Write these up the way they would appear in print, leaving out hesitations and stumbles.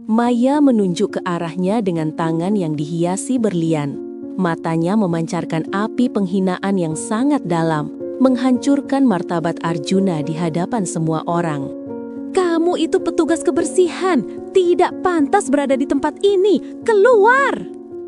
Maya menunjuk ke arahnya dengan tangan yang dihiasi berlian. Matanya memancarkan api penghinaan yang sangat dalam, menghancurkan martabat Arjuna di hadapan semua orang. "Kamu itu petugas kebersihan, tidak pantas berada di tempat ini. Keluar!"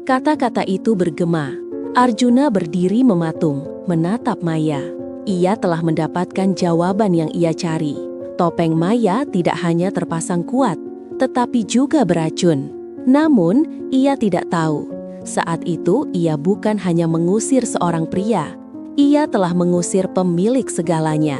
Kata-kata itu bergema. Arjuna berdiri mematung, menatap Maya. Ia telah mendapatkan jawaban yang ia cari. Topeng Maya tidak hanya terpasang kuat, tetapi juga beracun. Namun, ia tidak tahu. Saat itu, ia bukan hanya mengusir seorang pria. Ia telah mengusir pemilik segalanya.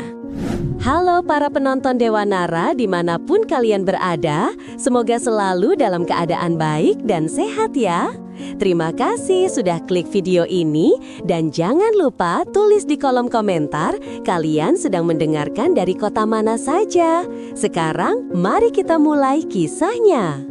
Halo para penonton Dewa Nara dimanapun kalian berada, semoga selalu dalam keadaan baik dan sehat ya. Terima kasih sudah klik video ini dan jangan lupa tulis di kolom komentar kalian sedang mendengarkan dari kota mana saja. Sekarang mari kita mulai kisahnya.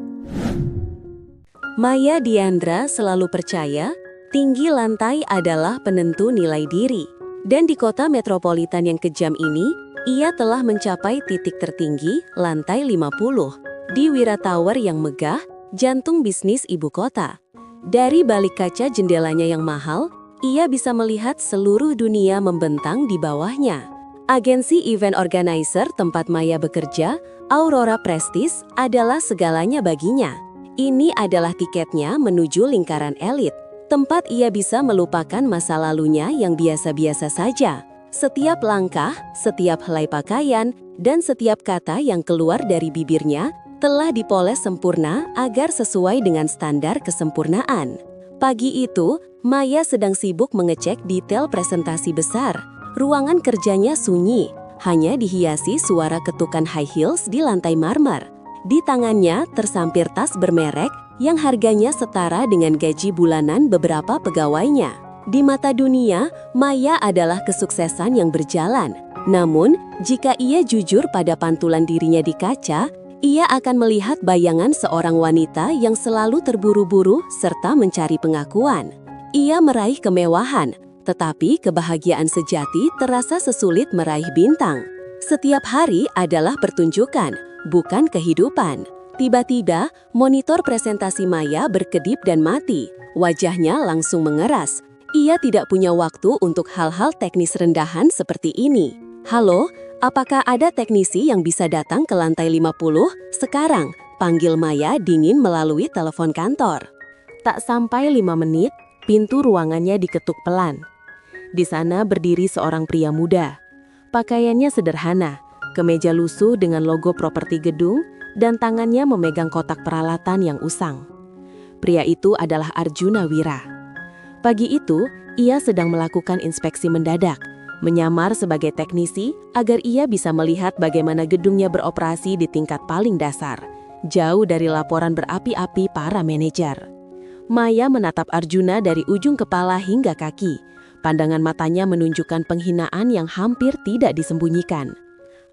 Maya Diandra selalu percaya tinggi lantai adalah penentu nilai diri. Dan di kota metropolitan yang kejam ini, ia telah mencapai titik tertinggi, lantai 50, di Wira Tower yang megah, jantung bisnis ibu kota. Dari balik kaca jendelanya yang mahal, ia bisa melihat seluruh dunia membentang di bawahnya. Agensi event organizer tempat Maya bekerja, Aurora Prestige, adalah segalanya baginya. Ini adalah tiketnya menuju lingkaran elit, tempat ia bisa melupakan masa lalunya yang biasa-biasa saja. Setiap langkah, setiap helai pakaian, dan setiap kata yang keluar dari bibirnya telah dipoles sempurna agar sesuai dengan standar kesempurnaan. Pagi itu, Maya sedang sibuk mengecek detail presentasi besar. Ruangan kerjanya sunyi, hanya dihiasi suara ketukan high heels di lantai marmer. Di tangannya tersampir tas bermerek yang harganya setara dengan gaji bulanan beberapa pegawainya. Di mata dunia, Maya adalah kesuksesan yang berjalan. Namun, jika ia jujur pada pantulan dirinya di kaca, ia akan melihat bayangan seorang wanita yang selalu terburu-buru serta mencari pengakuan. Ia meraih kemewahan, tetapi kebahagiaan sejati terasa sesulit meraih bintang. Setiap hari adalah pertunjukan, bukan kehidupan. Tiba-tiba, monitor presentasi Maya berkedip dan mati. Wajahnya langsung mengeras. Ia tidak punya waktu untuk hal-hal teknis rendahan seperti ini. "Halo, apakah ada teknisi yang bisa datang ke lantai 50? Sekarang," panggil Maya dingin melalui telepon kantor. Tak sampai 5 menit, pintu ruangannya diketuk pelan. Di sana berdiri seorang pria muda. Pakaiannya sederhana, kemeja lusuh dengan logo properti gedung, dan tangannya memegang kotak peralatan yang usang. Pria itu adalah Arjuna Wira. Pagi itu, ia sedang melakukan inspeksi mendadak, menyamar sebagai teknisi agar ia bisa melihat bagaimana gedungnya beroperasi di tingkat paling dasar, jauh dari laporan berapi-api para manajer. Maya menatap Arjuna dari ujung kepala hingga kaki. Pandangan matanya menunjukkan penghinaan yang hampir tidak disembunyikan.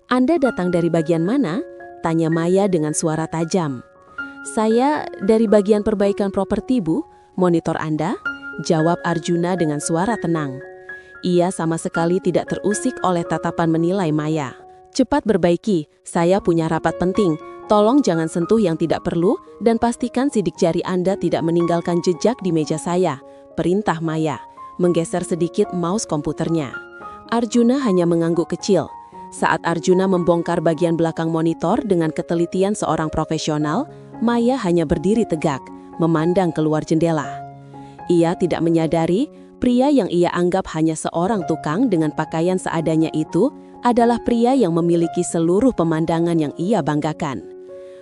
"Anda datang dari bagian mana?" tanya Maya dengan suara tajam. "Saya dari bagian perbaikan properti, Bu. Monitor Anda?" jawab Arjuna dengan suara tenang. Ia sama sekali tidak terusik oleh tatapan menilai Maya. "Cepat berbaiki, saya punya rapat penting. Tolong jangan sentuh yang tidak perlu dan pastikan sidik jari Anda tidak meninggalkan jejak di meja saya," perintah Maya, menggeser sedikit mouse komputernya. Arjuna hanya mengangguk kecil. Saat Arjuna membongkar bagian belakang monitor dengan ketelitian seorang profesional, Maya hanya berdiri tegak, memandang keluar jendela. Ia tidak menyadari pria yang ia anggap hanya seorang tukang dengan pakaian seadanya itu adalah pria yang memiliki seluruh pemandangan yang ia banggakan.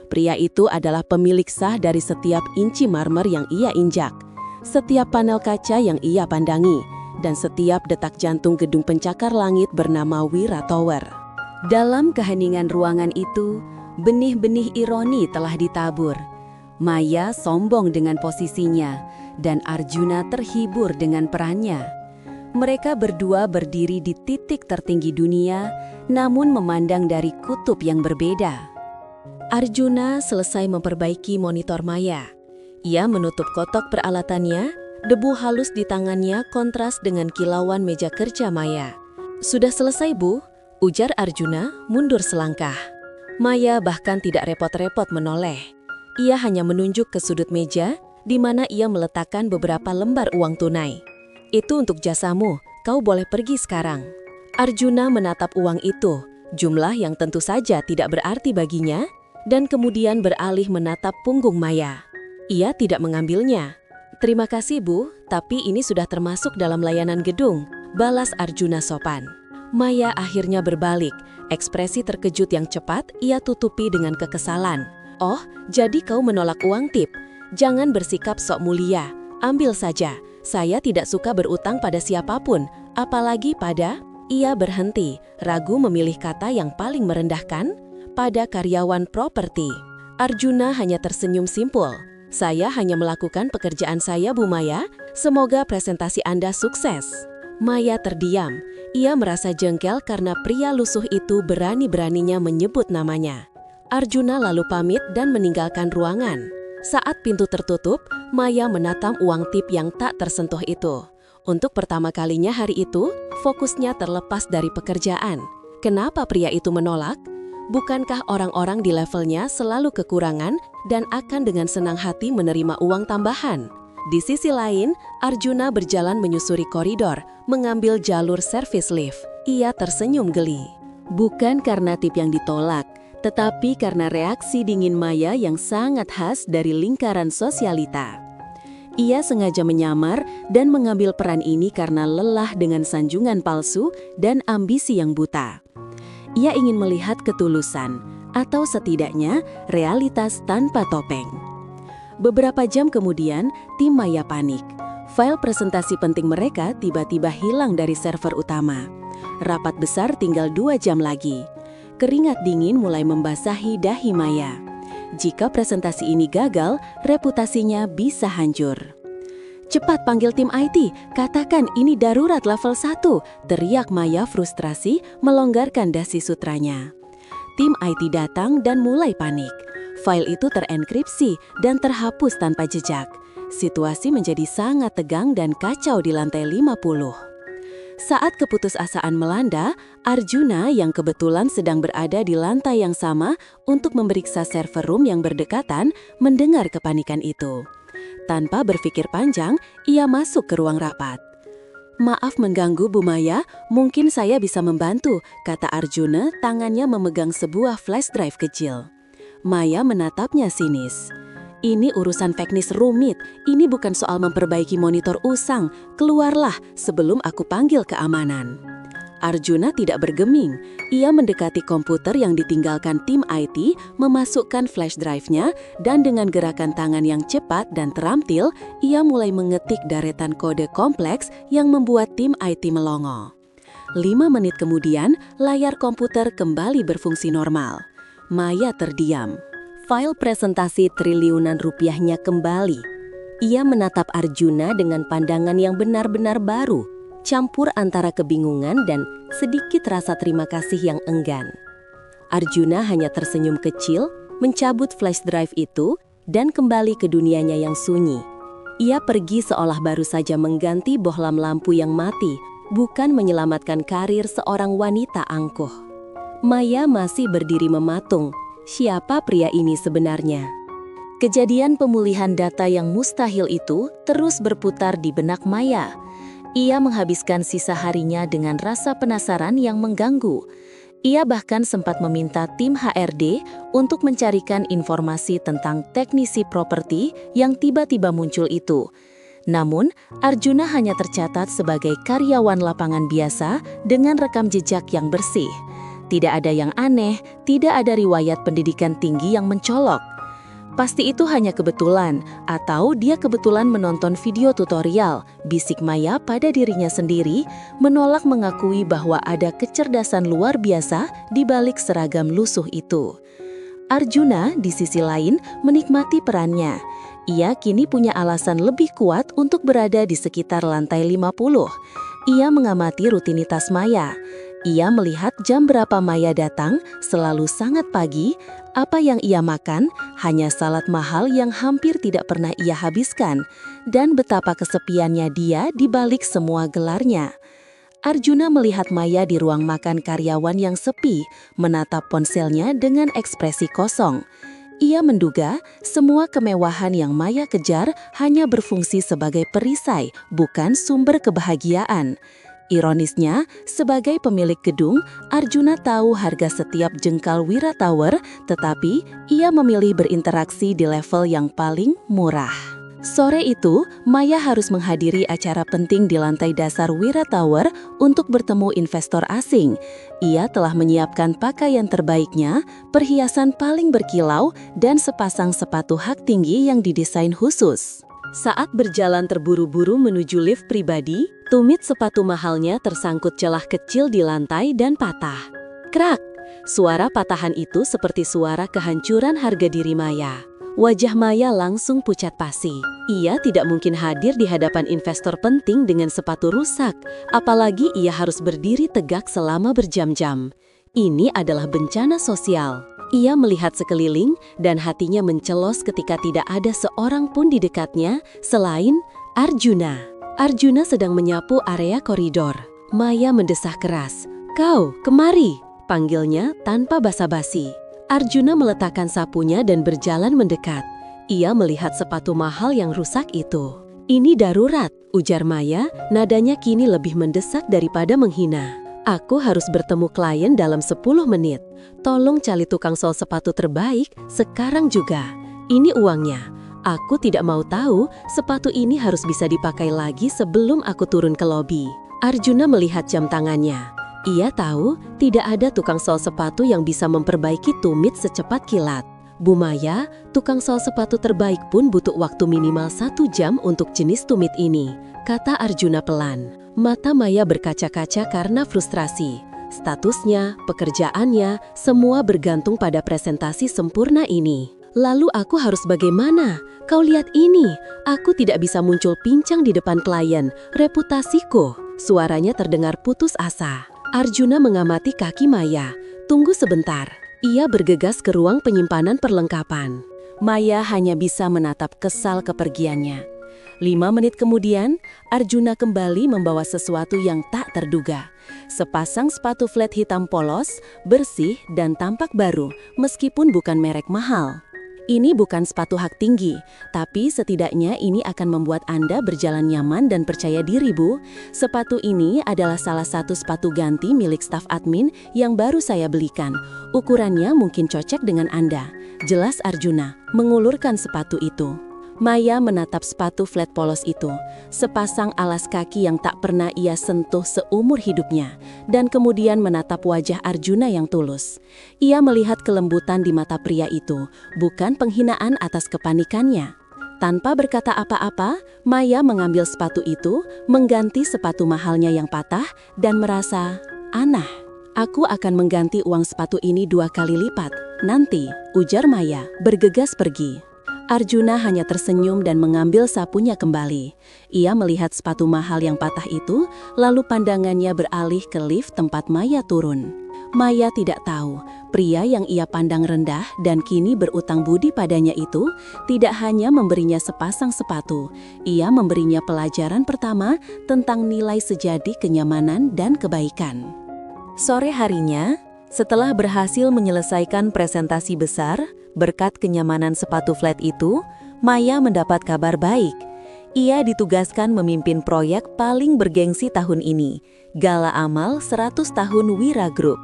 Pria itu adalah pemilik sah dari setiap inci marmer yang ia injak, setiap panel kaca yang ia pandangi, dan setiap detak jantung gedung pencakar langit bernama Wira Tower. Dalam keheningan ruangan itu, benih-benih ironi telah ditabur. Maya sombong dengan posisinya, dan Arjuna terhibur dengan perannya. Mereka berdua berdiri di titik tertinggi dunia, namun memandang dari kutub yang berbeda. Arjuna selesai memperbaiki monitor Maya. Ia menutup kotak peralatannya, debu halus di tangannya kontras dengan kilauan meja kerja Maya. "Sudah selesai, Bu," ujar Arjuna mundur selangkah. Maya bahkan tidak repot-repot menoleh. Ia hanya menunjuk ke sudut meja, di mana ia meletakkan beberapa lembar uang tunai. Itu untuk jasamu, kau boleh pergi sekarang. Arjuna menatap uang itu, jumlah yang tentu saja tidak berarti baginya, dan kemudian beralih menatap punggung Maya. Ia tidak mengambilnya. Terima kasih Bu, tapi ini sudah termasuk dalam layanan gedung, balas Arjuna sopan. Maya akhirnya berbalik, ekspresi terkejut yang cepat ia tutupi dengan kekesalan. Oh, jadi kau menolak uang tip? Jangan bersikap sok mulia, ambil saja. Saya tidak suka berutang pada siapapun, apalagi pada... Ia berhenti, ragu memilih kata yang paling merendahkan, pada karyawan properti. Arjuna hanya tersenyum simpul. Saya hanya melakukan pekerjaan saya Bu Maya, semoga presentasi Anda sukses. Maya terdiam, ia merasa jengkel karena pria lusuh itu berani-beraninya menyebut namanya. Arjuna lalu pamit dan meninggalkan ruangan. Saat pintu tertutup, Maya menatap uang tip yang tak tersentuh itu. Untuk pertama kalinya hari itu, fokusnya terlepas dari pekerjaan. Kenapa pria itu menolak? Bukankah orang-orang di levelnya selalu kekurangan dan akan dengan senang hati menerima uang tambahan? Di sisi lain, Arjuna berjalan menyusuri koridor, mengambil jalur service lift. Ia tersenyum geli. Bukan karena tip yang ditolak, tetapi karena reaksi dingin Maya yang sangat khas dari lingkaran sosialita. Ia sengaja menyamar dan mengambil peran ini karena lelah dengan sanjungan palsu dan ambisi yang buta. Ia ingin melihat ketulusan, atau setidaknya realitas tanpa topeng. Beberapa jam kemudian, tim Maya panik. File presentasi penting mereka tiba-tiba hilang dari server utama. Rapat besar tinggal 2 jam lagi. Keringat dingin mulai membasahi dahi Maya. Jika presentasi ini gagal, reputasinya bisa hancur. Cepat panggil tim IT, katakan ini darurat level 1, teriak Maya frustrasi melonggarkan dasi sutranya. Tim IT datang dan mulai panik. File itu terenkripsi dan terhapus tanpa jejak. Situasi menjadi sangat tegang dan kacau di lantai 50. Saat keputusasaan melanda, Arjuna yang kebetulan sedang berada di lantai yang sama untuk memeriksa server room yang berdekatan mendengar kepanikan itu. Tanpa berpikir panjang, ia masuk ke ruang rapat. Maaf mengganggu Bu Maya, mungkin saya bisa membantu, kata Arjuna tangannya memegang sebuah flash drive kecil. Maya menatapnya sinis. Ini urusan teknis rumit, ini bukan soal memperbaiki monitor usang, keluarlah sebelum aku panggil keamanan. Arjuna tidak bergeming, ia mendekati komputer yang ditinggalkan tim IT, memasukkan flash drive-nya, dan dengan gerakan tangan yang cepat dan terampil, ia mulai mengetik deretan kode kompleks yang membuat tim IT melongo. 5 menit kemudian, layar komputer kembali berfungsi normal. Maya terdiam. File presentasi triliunan rupiahnya kembali. Ia menatap Arjuna dengan pandangan yang benar-benar baru, campur antara kebingungan dan sedikit rasa terima kasih yang enggan. Arjuna hanya tersenyum kecil, mencabut flash drive itu, dan kembali ke dunianya yang sunyi. Ia pergi seolah baru saja mengganti bohlam lampu yang mati, bukan menyelamatkan karir seorang wanita angkuh. Maya masih berdiri mematung. Siapa pria ini sebenarnya? Kejadian pemulihan data yang mustahil itu terus berputar di benak Maya. Ia menghabiskan sisa harinya dengan rasa penasaran yang mengganggu. Ia bahkan sempat meminta tim HRD untuk mencarikan informasi tentang teknisi properti yang tiba-tiba muncul itu. Namun, Arjuna hanya tercatat sebagai karyawan lapangan biasa dengan rekam jejak yang bersih. Tidak ada yang aneh, tidak ada riwayat pendidikan tinggi yang mencolok. Pasti itu hanya kebetulan, atau dia kebetulan menonton video tutorial, bisik Maya pada dirinya sendiri, menolak mengakui bahwa ada kecerdasan luar biasa di balik seragam lusuh itu. Arjuna, di sisi lain, menikmati perannya. Ia kini punya alasan lebih kuat untuk berada di sekitar lantai 50. Ia mengamati rutinitas Maya. Ia melihat jam berapa Maya datang, selalu sangat pagi. Apa yang ia makan, hanya salad mahal yang hampir tidak pernah ia habiskan. Dan betapa kesepiannya dia di balik semua gelarnya. Arjuna melihat Maya di ruang makan karyawan yang sepi, menatap ponselnya dengan ekspresi kosong. Ia menduga semua kemewahan yang Maya kejar hanya berfungsi sebagai perisai, bukan sumber kebahagiaan. Ironisnya, sebagai pemilik gedung, Arjuna tahu harga setiap jengkal Wira Tower, tetapi ia memilih berinteraksi di level yang paling murah. Sore itu, Maya harus menghadiri acara penting di lantai dasar Wira Tower untuk bertemu investor asing. Ia telah menyiapkan pakaian terbaiknya, perhiasan paling berkilau, dan sepasang sepatu hak tinggi yang didesain khusus. Saat berjalan terburu-buru menuju lift pribadi, tumit sepatu mahalnya tersangkut celah kecil di lantai dan patah. Krak! Suara patahan itu seperti suara kehancuran harga diri Maya. Wajah Maya langsung pucat pasi. Ia tidak mungkin hadir di hadapan investor penting dengan sepatu rusak, apalagi ia harus berdiri tegak selama berjam-jam. Ini adalah bencana sosial. Ia melihat sekeliling dan hatinya mencelos ketika tidak ada seorang pun di dekatnya selain Arjuna. Arjuna sedang menyapu area koridor. Maya mendesah keras. "Kau, kemari!" panggilnya tanpa basa-basi. Arjuna meletakkan sapunya dan berjalan mendekat. Ia melihat sepatu mahal yang rusak itu. "Ini darurat," ujar Maya, nadanya kini lebih mendesak daripada menghina. "Aku harus bertemu klien dalam 10 menit. Tolong cari tukang sol sepatu terbaik sekarang juga. Ini uangnya. Aku tidak mau tahu sepatu ini harus bisa dipakai lagi sebelum aku turun ke lobi." Arjuna melihat jam tangannya. Ia tahu tidak ada tukang sol sepatu yang bisa memperbaiki tumit secepat kilat. "Bu Maya, tukang sol sepatu terbaik pun butuh waktu minimal 1 jam untuk jenis tumit ini," kata Arjuna pelan. Mata Maya berkaca-kaca karena frustrasi. Statusnya, pekerjaannya, semua bergantung pada presentasi sempurna ini. "Lalu aku harus bagaimana? Kau lihat ini, aku tidak bisa muncul pincang di depan klien, reputasiku." Suaranya terdengar putus asa. Arjuna mengamati kaki Maya. "Tunggu sebentar." Ia bergegas ke ruang penyimpanan perlengkapan. Maya hanya bisa menatap kesal kepergiannya. 5 menit kemudian, Arjuna kembali membawa sesuatu yang tak terduga. Sepasang sepatu flat hitam polos, bersih dan tampak baru, meskipun bukan merek mahal. "Ini bukan sepatu hak tinggi, tapi setidaknya ini akan membuat Anda berjalan nyaman dan percaya diri, Bu. Sepatu ini adalah salah satu sepatu ganti milik staf admin yang baru saya belikan. Ukurannya mungkin cocok dengan Anda," jelas Arjuna, mengulurkan sepatu itu. Maya menatap sepatu flat polos itu, sepasang alas kaki yang tak pernah ia sentuh seumur hidupnya, dan kemudian menatap wajah Arjuna yang tulus. Ia melihat kelembutan di mata pria itu, bukan penghinaan atas kepanikannya. Tanpa berkata apa-apa, Maya mengambil sepatu itu, mengganti sepatu mahalnya yang patah, dan merasa, "Anah, aku akan mengganti uang sepatu ini 2 kali lipat. Nanti," ujar Maya, bergegas pergi. Arjuna hanya tersenyum dan mengambil sapunya kembali. Ia melihat sepatu mahal yang patah itu, lalu pandangannya beralih ke lift tempat Maya turun. Maya tidak tahu, pria yang ia pandang rendah dan kini berutang budi padanya itu tidak hanya memberinya sepasang sepatu, ia memberinya pelajaran pertama tentang nilai sejati kenyamanan dan kebaikan. Sore harinya, setelah berhasil menyelesaikan presentasi besar, berkat kenyamanan sepatu flat itu, Maya mendapat kabar baik. Ia ditugaskan memimpin proyek paling bergengsi tahun ini, Gala Amal 100 Tahun Wira Group.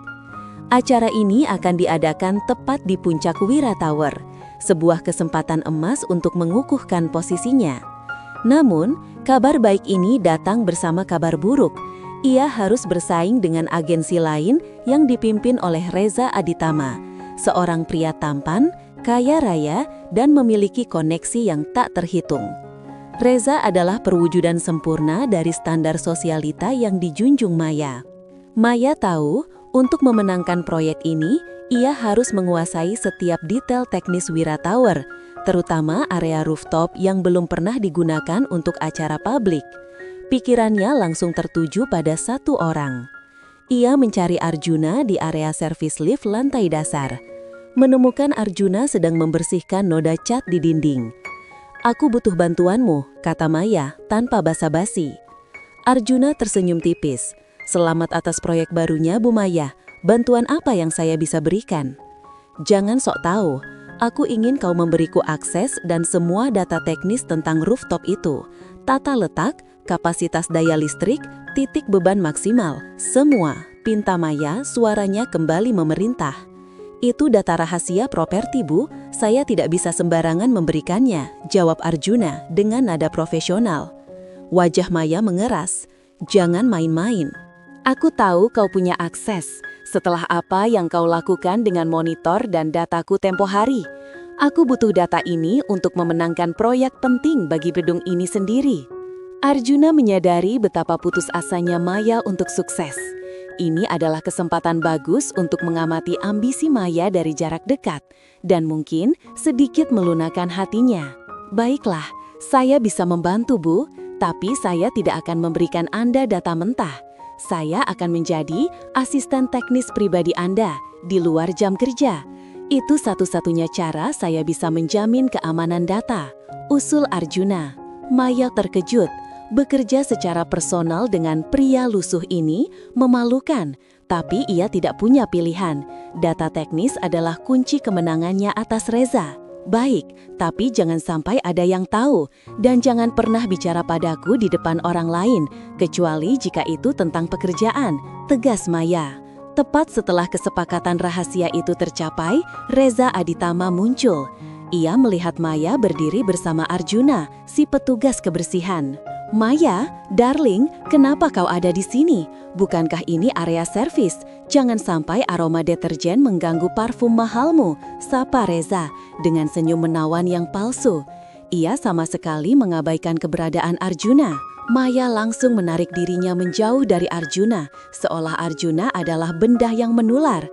Acara ini akan diadakan tepat di puncak Wira Tower, sebuah kesempatan emas untuk mengukuhkan posisinya. Namun, kabar baik ini datang bersama kabar buruk. Ia harus bersaing dengan agensi lain yang dipimpin oleh Reza Aditama, seorang pria tampan, kaya raya, dan memiliki koneksi yang tak terhitung. Reza adalah perwujudan sempurna dari standar sosialita yang dijunjung Maya. Maya tahu, untuk memenangkan proyek ini, ia harus menguasai setiap detail teknis Wira Tower, terutama area rooftop yang belum pernah digunakan untuk acara publik. Pikirannya langsung tertuju pada satu orang. Ia mencari Arjuna di area servis lift lantai dasar. Menemukan Arjuna sedang membersihkan noda cat di dinding. "Aku butuh bantuanmu," kata Maya tanpa basa-basi. Arjuna tersenyum tipis. "Selamat atas proyek barunya, Bu Maya. Bantuan apa yang saya bisa berikan?" "Jangan sok tahu. Aku ingin kau memberiku akses dan semua data teknis tentang rooftop itu. Tata letak, kapasitas daya listrik, titik beban maksimal, semua. Pinta Maya suaranya kembali memerintah. Itu data rahasia properti, Bu. Saya tidak bisa sembarangan memberikannya, jawab Arjuna dengan nada profesional. Wajah Maya mengeras. Jangan main-main. Aku tahu kau punya akses. Setelah apa yang kau lakukan dengan monitor dan dataku tempo hari. Aku butuh data ini untuk memenangkan proyek penting bagi gedung ini sendiri. Arjuna menyadari betapa putus asanya Maya untuk sukses. Ini adalah kesempatan bagus untuk mengamati ambisi Maya dari jarak dekat dan mungkin sedikit melunakkan hatinya. Baiklah, saya bisa membantu, Bu, tapi saya tidak akan memberikan Anda data mentah. Saya akan menjadi asisten teknis pribadi Anda di luar jam kerja. Itu satu-satunya cara saya bisa menjamin keamanan data, usul Arjuna. Maya terkejut. Bekerja secara personal dengan pria lusuh ini memalukan, tapi ia tidak punya pilihan. Data teknis adalah kunci kemenangannya atas Reza. Baik, tapi jangan sampai ada yang tahu, dan jangan pernah bicara padaku di depan orang lain, kecuali jika itu tentang pekerjaan, tegas Maya. Tepat setelah kesepakatan rahasia itu tercapai, Reza Aditama muncul. Ia melihat Maya berdiri bersama Arjuna, si petugas kebersihan. Maya, darling, kenapa kau ada di sini? Bukankah ini area servis? Jangan sampai aroma deterjen mengganggu parfum mahalmu, sapa Reza dengan senyum menawan yang palsu. Ia sama sekali mengabaikan keberadaan Arjuna. Maya langsung menarik dirinya menjauh dari Arjuna, seolah Arjuna adalah benda yang menular.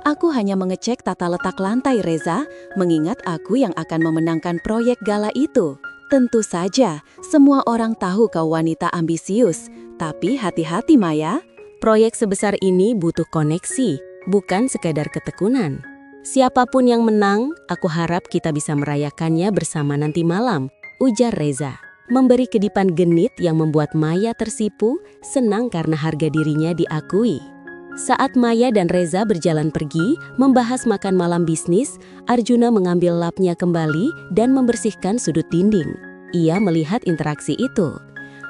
Aku hanya mengecek tata letak lantai, Reza, mengingat aku yang akan memenangkan proyek gala itu. Tentu saja, semua orang tahu kau wanita ambisius. Tapi hati-hati, Maya. Proyek sebesar ini butuh koneksi, bukan sekadar ketekunan. Siapapun yang menang, aku harap kita bisa merayakannya bersama nanti malam, ujar Reza. Memberi kedipan genit yang membuat Maya tersipu, senang karena harga dirinya diakui. Saat Maya dan Reza berjalan pergi, membahas makan malam bisnis, Arjuna mengambil lapnya kembali dan membersihkan sudut dinding. Ia melihat interaksi itu.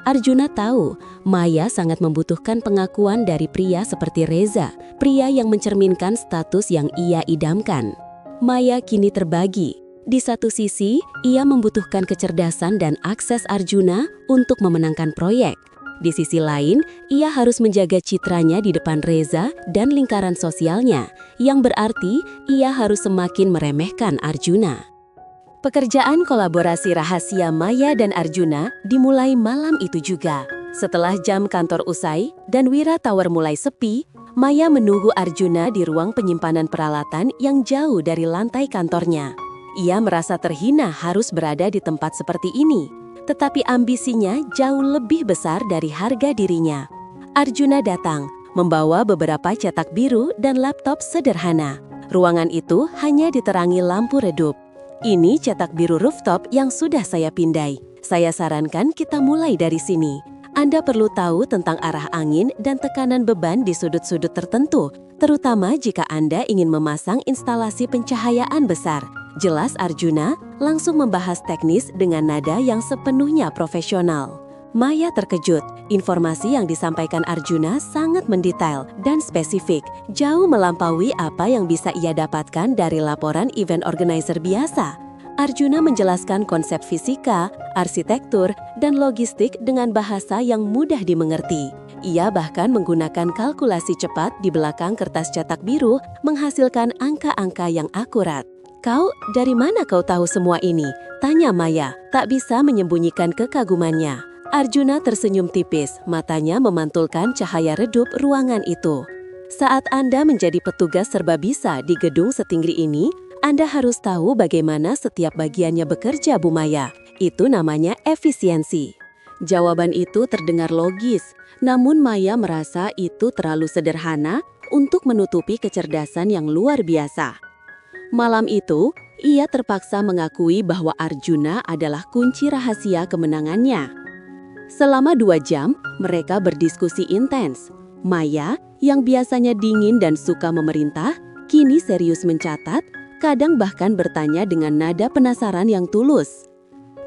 Arjuna tahu, Maya sangat membutuhkan pengakuan dari pria seperti Reza, pria yang mencerminkan status yang ia idamkan. Maya kini terbagi. Di satu sisi, ia membutuhkan kecerdasan dan akses Arjuna untuk memenangkan proyek. Di sisi lain, ia harus menjaga citranya di depan Reza dan lingkaran sosialnya, yang berarti ia harus semakin meremehkan Arjuna. Pekerjaan kolaborasi rahasia Maya dan Arjuna dimulai malam itu juga. Setelah jam kantor usai dan Wira Tower mulai sepi, Maya menunggu Arjuna di ruang penyimpanan peralatan yang jauh dari lantai kantornya. Ia merasa terhina harus berada di tempat seperti ini. Tetapi ambisinya jauh lebih besar dari harga dirinya. Arjuna datang, membawa beberapa cetak biru dan laptop sederhana. Ruangan itu hanya diterangi lampu redup. Ini cetak biru rooftop yang sudah saya pindai. Saya sarankan kita mulai dari sini. Anda perlu tahu tentang arah angin dan tekanan beban di sudut-sudut tertentu, terutama jika Anda ingin memasang instalasi pencahayaan besar. Jelas Arjuna langsung membahas teknis dengan nada yang sepenuhnya profesional. Maya terkejut. Informasi yang disampaikan Arjuna sangat mendetail dan spesifik, jauh melampaui apa yang bisa ia dapatkan dari laporan event organizer biasa. Arjuna menjelaskan konsep fisika, arsitektur, dan logistik dengan bahasa yang mudah dimengerti. Ia bahkan menggunakan kalkulasi cepat di belakang kertas cetak biru, menghasilkan angka-angka yang akurat. "Kau, dari mana kau tahu semua ini?" tanya Maya, tak bisa menyembunyikan kekagumannya. Arjuna tersenyum tipis, matanya memantulkan cahaya redup ruangan itu. Saat Anda menjadi petugas serba bisa di gedung setinggi ini, Anda harus tahu bagaimana setiap bagiannya bekerja, Bu Maya. Itu namanya efisiensi. Jawaban itu terdengar logis, namun Maya merasa itu terlalu sederhana untuk menutupi kecerdasan yang luar biasa. Malam itu, ia terpaksa mengakui bahwa Arjuna adalah kunci rahasia kemenangannya. Selama 2 jam, mereka berdiskusi intens. Maya, yang biasanya dingin dan suka memerintah, kini serius mencatat, kadang bahkan bertanya dengan nada penasaran yang tulus.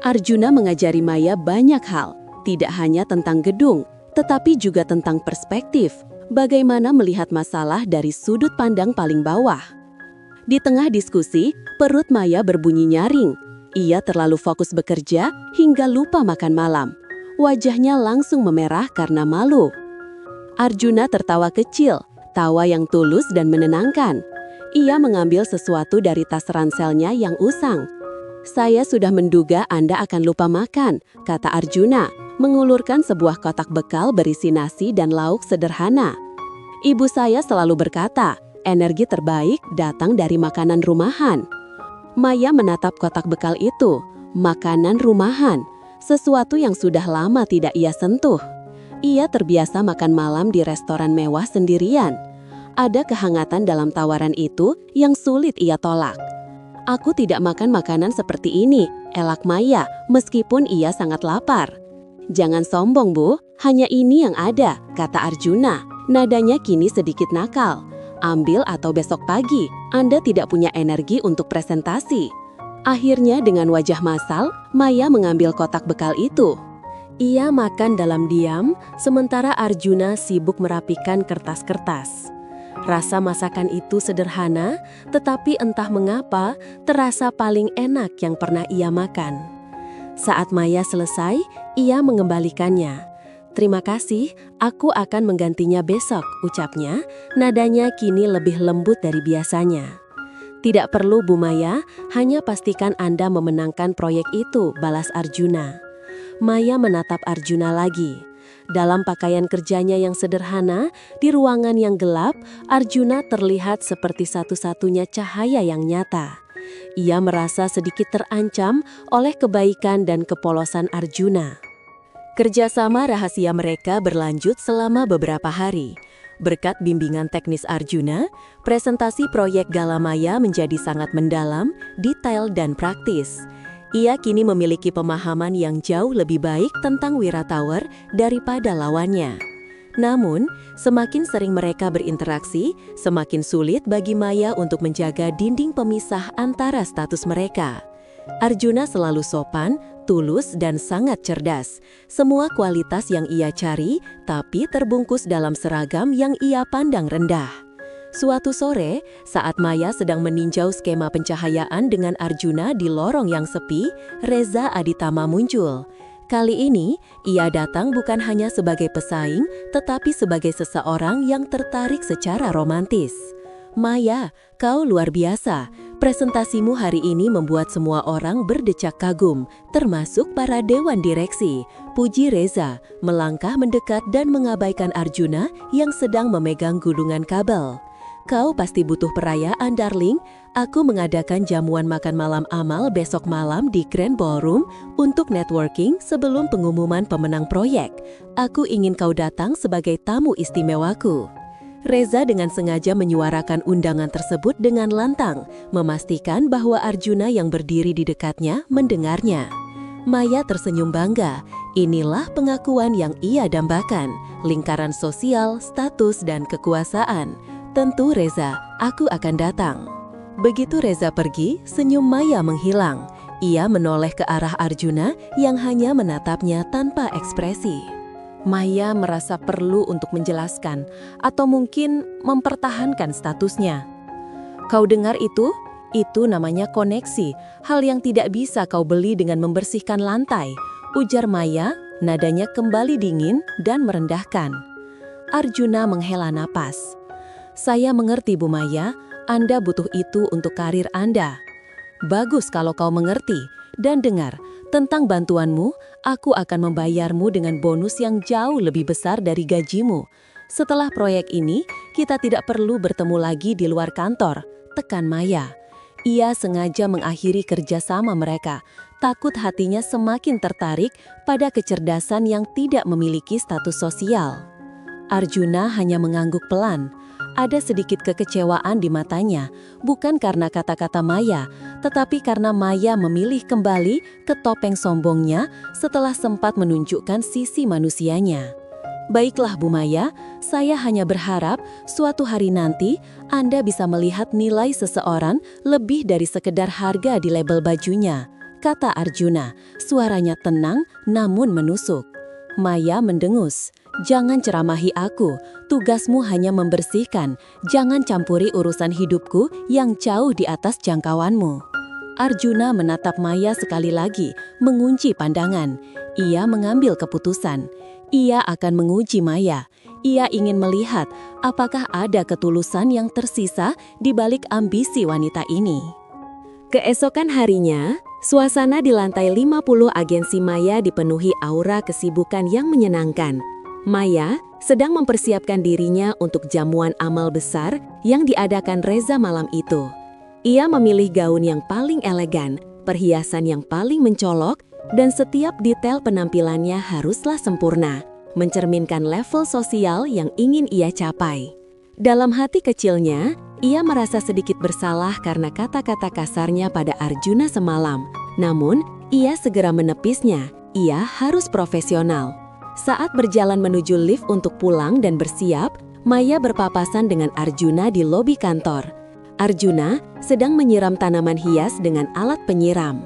Arjuna mengajari Maya banyak hal, tidak hanya tentang gedung, tetapi juga tentang perspektif, bagaimana melihat masalah dari sudut pandang paling bawah. Di tengah diskusi, perut Maya berbunyi nyaring. Ia terlalu fokus bekerja hingga lupa makan malam. Wajahnya langsung memerah karena malu. Arjuna tertawa kecil, tawa yang tulus dan menenangkan. Ia mengambil sesuatu dari tas ranselnya yang usang. "Saya sudah menduga Anda akan lupa makan," kata Arjuna, mengulurkan sebuah kotak bekal berisi nasi dan lauk sederhana. "Ibu saya selalu berkata, energi terbaik datang dari makanan rumahan." Maya menatap kotak bekal itu, makanan rumahan, sesuatu yang sudah lama tidak ia sentuh. Ia terbiasa makan malam di restoran mewah sendirian. Ada kehangatan dalam tawaran itu yang sulit ia tolak. "Aku tidak makan makanan seperti ini," elak Maya, meskipun ia sangat lapar. "Jangan sombong, Bu, hanya ini yang ada," kata Arjuna. Nadanya kini sedikit nakal. "Ambil atau besok pagi, Anda tidak punya energi untuk presentasi." Akhirnya dengan wajah masal, Maya mengambil kotak bekal itu. Ia makan dalam diam, sementara Arjuna sibuk merapikan kertas-kertas. Rasa masakan itu sederhana, tetapi entah mengapa terasa paling enak yang pernah ia makan. Saat Maya selesai, ia mengembalikannya. "Terima kasih, aku akan menggantinya besok," ucapnya. Nadanya kini lebih lembut dari biasanya. "Tidak perlu, Bu Maya, hanya pastikan Anda memenangkan proyek itu," balas Arjuna. Maya menatap Arjuna lagi. Dalam pakaian kerjanya yang sederhana, di ruangan yang gelap, Arjuna terlihat seperti satu-satunya cahaya yang nyata. Ia merasa sedikit terancam oleh kebaikan dan kepolosan Arjuna. Kerjasama rahasia mereka berlanjut selama beberapa hari. Berkat bimbingan teknis Arjuna, presentasi proyek Galamaya menjadi sangat mendalam, detail, dan praktis. Ia kini memiliki pemahaman yang jauh lebih baik tentang Wira Tower daripada lawannya. Namun, semakin sering mereka berinteraksi, semakin sulit bagi Maya untuk menjaga dinding pemisah antara status mereka. Arjuna selalu sopan, tulus, dan sangat cerdas. Semua kualitas yang ia cari, tapi terbungkus dalam seragam yang ia pandang rendah. Suatu sore, saat Maya sedang meninjau skema pencahayaan dengan Arjuna di lorong yang sepi, Reza Aditama muncul. Kali ini, ia datang bukan hanya sebagai pesaing, tetapi sebagai seseorang yang tertarik secara romantis. "Maya, kau luar biasa. Presentasimu hari ini membuat semua orang berdecak kagum, termasuk para dewan direksi," puji Reza, melangkah mendekat dan mengabaikan Arjuna yang sedang memegang gulungan kabel. "Kau pasti butuh perayaan, darling. Aku mengadakan jamuan makan malam Amal besok malam di Grand Ballroom untuk networking sebelum pengumuman pemenang proyek. Aku ingin kau datang sebagai tamu istimewaku." Reza dengan sengaja menyuarakan undangan tersebut dengan lantang, memastikan bahwa Arjuna yang berdiri di dekatnya mendengarnya. Maya tersenyum bangga. Inilah pengakuan yang ia dambakan, lingkaran sosial, status, dan kekuasaan. "Tentu Reza, aku akan datang." Begitu Reza pergi, senyum Maya menghilang. Ia menoleh ke arah Arjuna yang hanya menatapnya tanpa ekspresi. Maya merasa perlu untuk menjelaskan, atau mungkin mempertahankan statusnya. "Kau dengar itu? Itu namanya koneksi, hal yang tidak bisa kau beli dengan membersihkan lantai," ujar Maya, nadanya kembali dingin dan merendahkan. Arjuna menghela napas. "Saya mengerti, Bu Maya, Anda butuh itu untuk karir Anda." "Bagus kalau kau mengerti. Dan dengar, tentang bantuanmu, aku akan membayarmu dengan bonus yang jauh lebih besar dari gajimu. Setelah proyek ini, kita tidak perlu bertemu lagi di luar kantor," tekan Maya. Ia sengaja mengakhiri kerjasama mereka, takut hatinya semakin tertarik pada kecerdasan yang tidak memiliki status sosial. Arjuna hanya mengangguk pelan. Ada sedikit kekecewaan di matanya, bukan karena kata-kata Maya, tetapi karena Maya memilih kembali ke topeng sombongnya setelah sempat menunjukkan sisi manusianya. Baiklah Bu Maya, saya hanya berharap suatu hari nanti Anda bisa melihat nilai seseorang lebih dari sekedar harga di label bajunya, kata Arjuna, suaranya tenang namun menusuk. Maya mendengus. Jangan ceramahi aku, tugasmu hanya membersihkan, jangan campuri urusan hidupku yang jauh di atas jangkauanmu. Arjuna menatap Maya sekali lagi, mengunci pandangan. Ia mengambil keputusan. Ia akan menguji Maya. Ia ingin melihat apakah ada ketulusan yang tersisa di balik ambisi wanita ini. Keesokan harinya, suasana di lantai 50 agensi Maya dipenuhi aura kesibukan yang menyenangkan. Maya sedang mempersiapkan dirinya untuk jamuan amal besar yang diadakan Reza malam itu. Ia memilih gaun yang paling elegan, perhiasan yang paling mencolok, dan setiap detail penampilannya haruslah sempurna, mencerminkan level sosial yang ingin ia capai. Dalam hati kecilnya, ia merasa sedikit bersalah karena kata-kata kasarnya pada Arjuna semalam. Namun, ia segera menepisnya. Ia harus profesional. Saat berjalan menuju lift untuk pulang dan bersiap, Maya berpapasan dengan Arjuna di lobi kantor. Arjuna sedang menyiram tanaman hias dengan alat penyiram.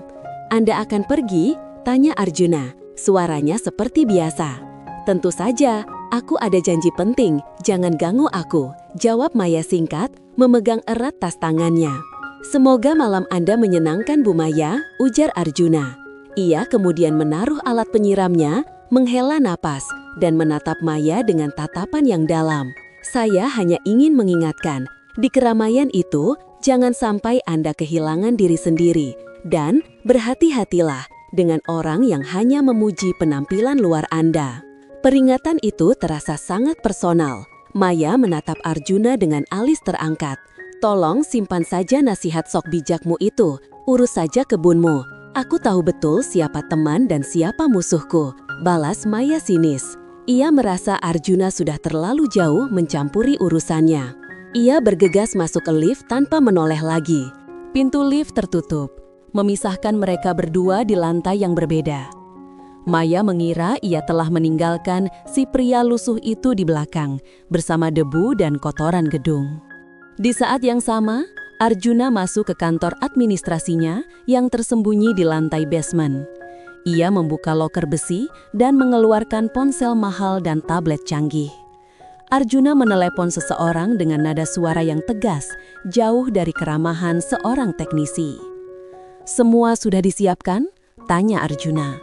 "Anda akan pergi?" tanya Arjuna. Suaranya seperti biasa. "Tentu saja, aku ada janji penting, jangan ganggu aku," jawab Maya singkat, memegang erat tas tangannya. "Semoga malam Anda menyenangkan Bu Maya," ujar Arjuna. Ia kemudian menaruh alat penyiramnya, menghela napas, dan menatap Maya dengan tatapan yang dalam. "Saya hanya ingin mengingatkan, di keramaian itu, jangan sampai Anda kehilangan diri sendiri, dan berhati-hatilah dengan orang yang hanya memuji penampilan luar Anda." Peringatan itu terasa sangat personal. Maya menatap Arjuna dengan alis terangkat. "Tolong simpan saja nasihat sok bijakmu itu, urus saja kebunmu. Aku tahu betul siapa teman dan siapa musuhku," balas Maya sinis. Ia merasa Arjuna sudah terlalu jauh mencampuri urusannya. Ia bergegas masuk ke lift tanpa menoleh lagi. Pintu lift tertutup, memisahkan mereka berdua di lantai yang berbeda. Maya mengira ia telah meninggalkan si pria lusuh itu di belakang, bersama debu dan kotoran gedung. Di saat yang sama, Arjuna masuk ke kantor administrasinya yang tersembunyi di lantai basement. Ia membuka loker besi dan mengeluarkan ponsel mahal dan tablet canggih. Arjuna menelepon seseorang dengan nada suara yang tegas, jauh dari keramahan seorang teknisi. "Semua sudah disiapkan?" tanya Arjuna.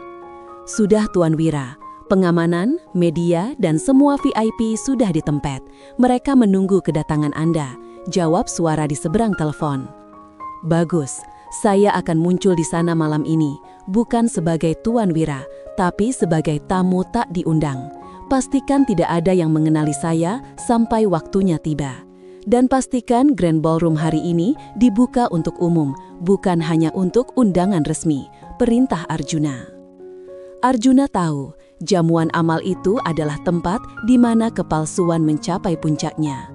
"Sudah Tuan Wira. Pengamanan, media, dan semua VIP sudah ditempet. Mereka menunggu kedatangan Anda," jawab suara di seberang telepon. "Bagus, saya akan muncul di sana malam ini, bukan sebagai Tuan Wira, tapi sebagai tamu tak diundang. Pastikan tidak ada yang mengenali saya sampai waktunya tiba. Dan pastikan Grand Ballroom hari ini dibuka untuk umum, bukan hanya untuk undangan resmi," perintah Arjuna. Arjuna tahu, jamuan amal itu adalah tempat di mana kepalsuan mencapai puncaknya.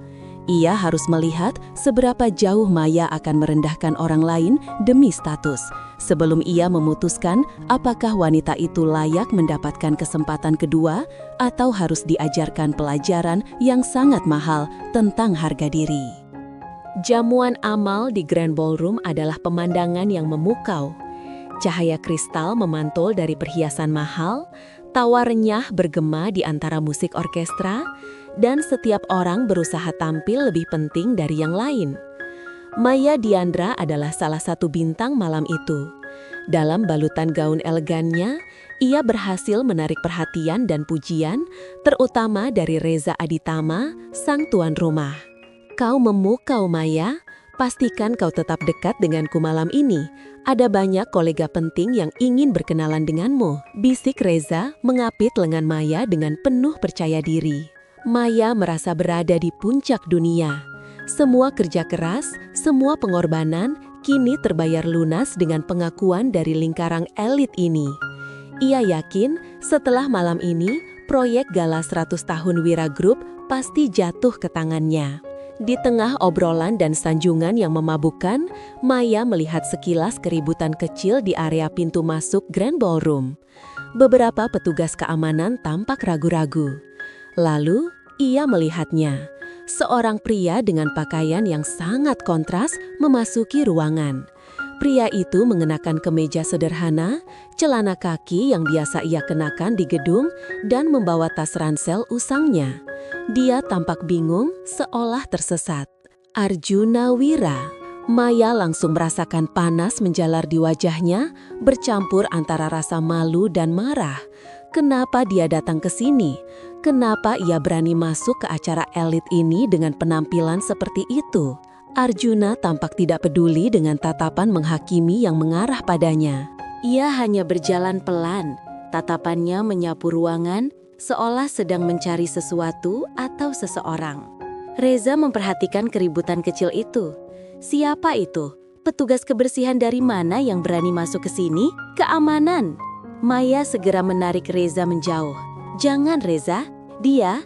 Ia harus melihat seberapa jauh Maya akan merendahkan orang lain demi status, sebelum ia memutuskan apakah wanita itu layak mendapatkan kesempatan kedua atau harus diajarkan pelajaran yang sangat mahal tentang harga diri. Jamuan amal di Grand Ballroom adalah pemandangan yang memukau. Cahaya kristal memantul dari perhiasan mahal, tawa renyah bergema di antara musik orkestra, dan setiap orang berusaha tampil lebih penting dari yang lain. Maya Diandra adalah salah satu bintang malam itu. Dalam balutan gaun elegannya, ia berhasil menarik perhatian dan pujian, terutama dari Reza Aditama, sang tuan rumah. "Kau memukau, Maya. Pastikan kau tetap dekat denganku malam ini. Ada banyak kolega penting yang ingin berkenalan denganmu," bisik Reza mengapit lengan Maya dengan penuh percaya diri. Maya merasa berada di puncak dunia. Semua kerja keras, semua pengorbanan, kini terbayar lunas dengan pengakuan dari lingkaran elit ini. Ia yakin setelah malam ini, proyek Gala 100 Tahun Wira Group pasti jatuh ke tangannya. Di tengah obrolan dan sanjungan yang memabukkan, Maya melihat sekilas keributan kecil di area pintu masuk Grand Ballroom. Beberapa petugas keamanan tampak ragu-ragu. Lalu, ia melihatnya. Seorang pria dengan pakaian yang sangat kontras memasuki ruangan. Pria itu mengenakan kemeja sederhana, celana kaki yang biasa ia kenakan di gedung, dan membawa tas ransel usangnya. Dia tampak bingung, seolah tersesat. Arjuna Wira. Maya langsung merasakan panas menjalar di wajahnya, bercampur antara rasa malu dan marah. Kenapa dia datang ke sini? Kenapa ia berani masuk ke acara elit ini dengan penampilan seperti itu? Arjuna tampak tidak peduli dengan tatapan menghakimi yang mengarah padanya. Ia hanya berjalan pelan, tatapannya menyapu ruangan, seolah sedang mencari sesuatu atau seseorang. Reza memperhatikan keributan kecil itu. Siapa itu? Petugas kebersihan dari mana yang berani masuk ke sini? Keamanan. Maya segera menarik Reza menjauh. Jangan Reza, dia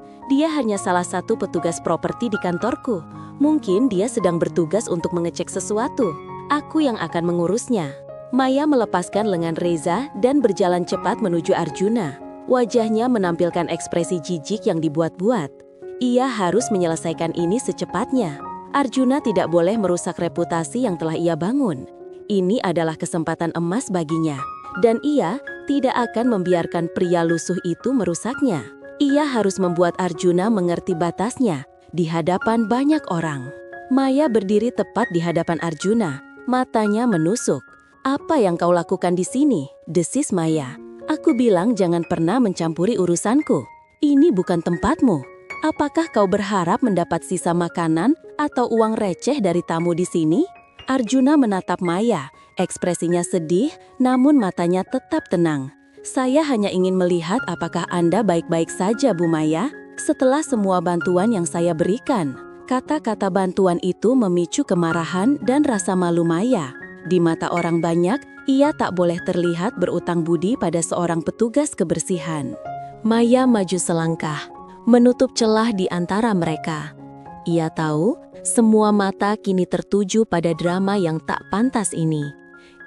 hanya salah satu petugas properti di kantorku. Mungkin dia sedang bertugas untuk mengecek sesuatu. Aku yang akan mengurusnya. Maya melepaskan lengan Reza dan berjalan cepat menuju Arjuna. Wajahnya menampilkan ekspresi jijik yang dibuat-buat. Ia harus menyelesaikan ini secepatnya. Arjuna tidak boleh merusak reputasi yang telah ia bangun. Ini adalah kesempatan emas baginya. Dan ia tidak akan membiarkan pria lusuh itu merusaknya. Ia harus membuat Arjuna mengerti batasnya di hadapan banyak orang. Maya berdiri tepat di hadapan Arjuna, matanya menusuk. "Apa yang kau lakukan di sini?" desis Maya. "Aku bilang jangan pernah mencampuri urusanku. Ini bukan tempatmu. Apakah kau berharap mendapat sisa makanan atau uang receh dari tamu di sini?" Arjuna menatap Maya, ekspresinya sedih, namun matanya tetap tenang. "Saya hanya ingin melihat apakah Anda baik-baik saja, Bu Maya, setelah semua bantuan yang saya berikan." Kata-kata bantuan itu memicu kemarahan dan rasa malu Maya. Di mata orang banyak, ia tak boleh terlihat berutang budi pada seorang petugas kebersihan. Maya maju selangkah, menutup celah di antara mereka. Ia tahu semua mata kini tertuju pada drama yang tak pantas ini.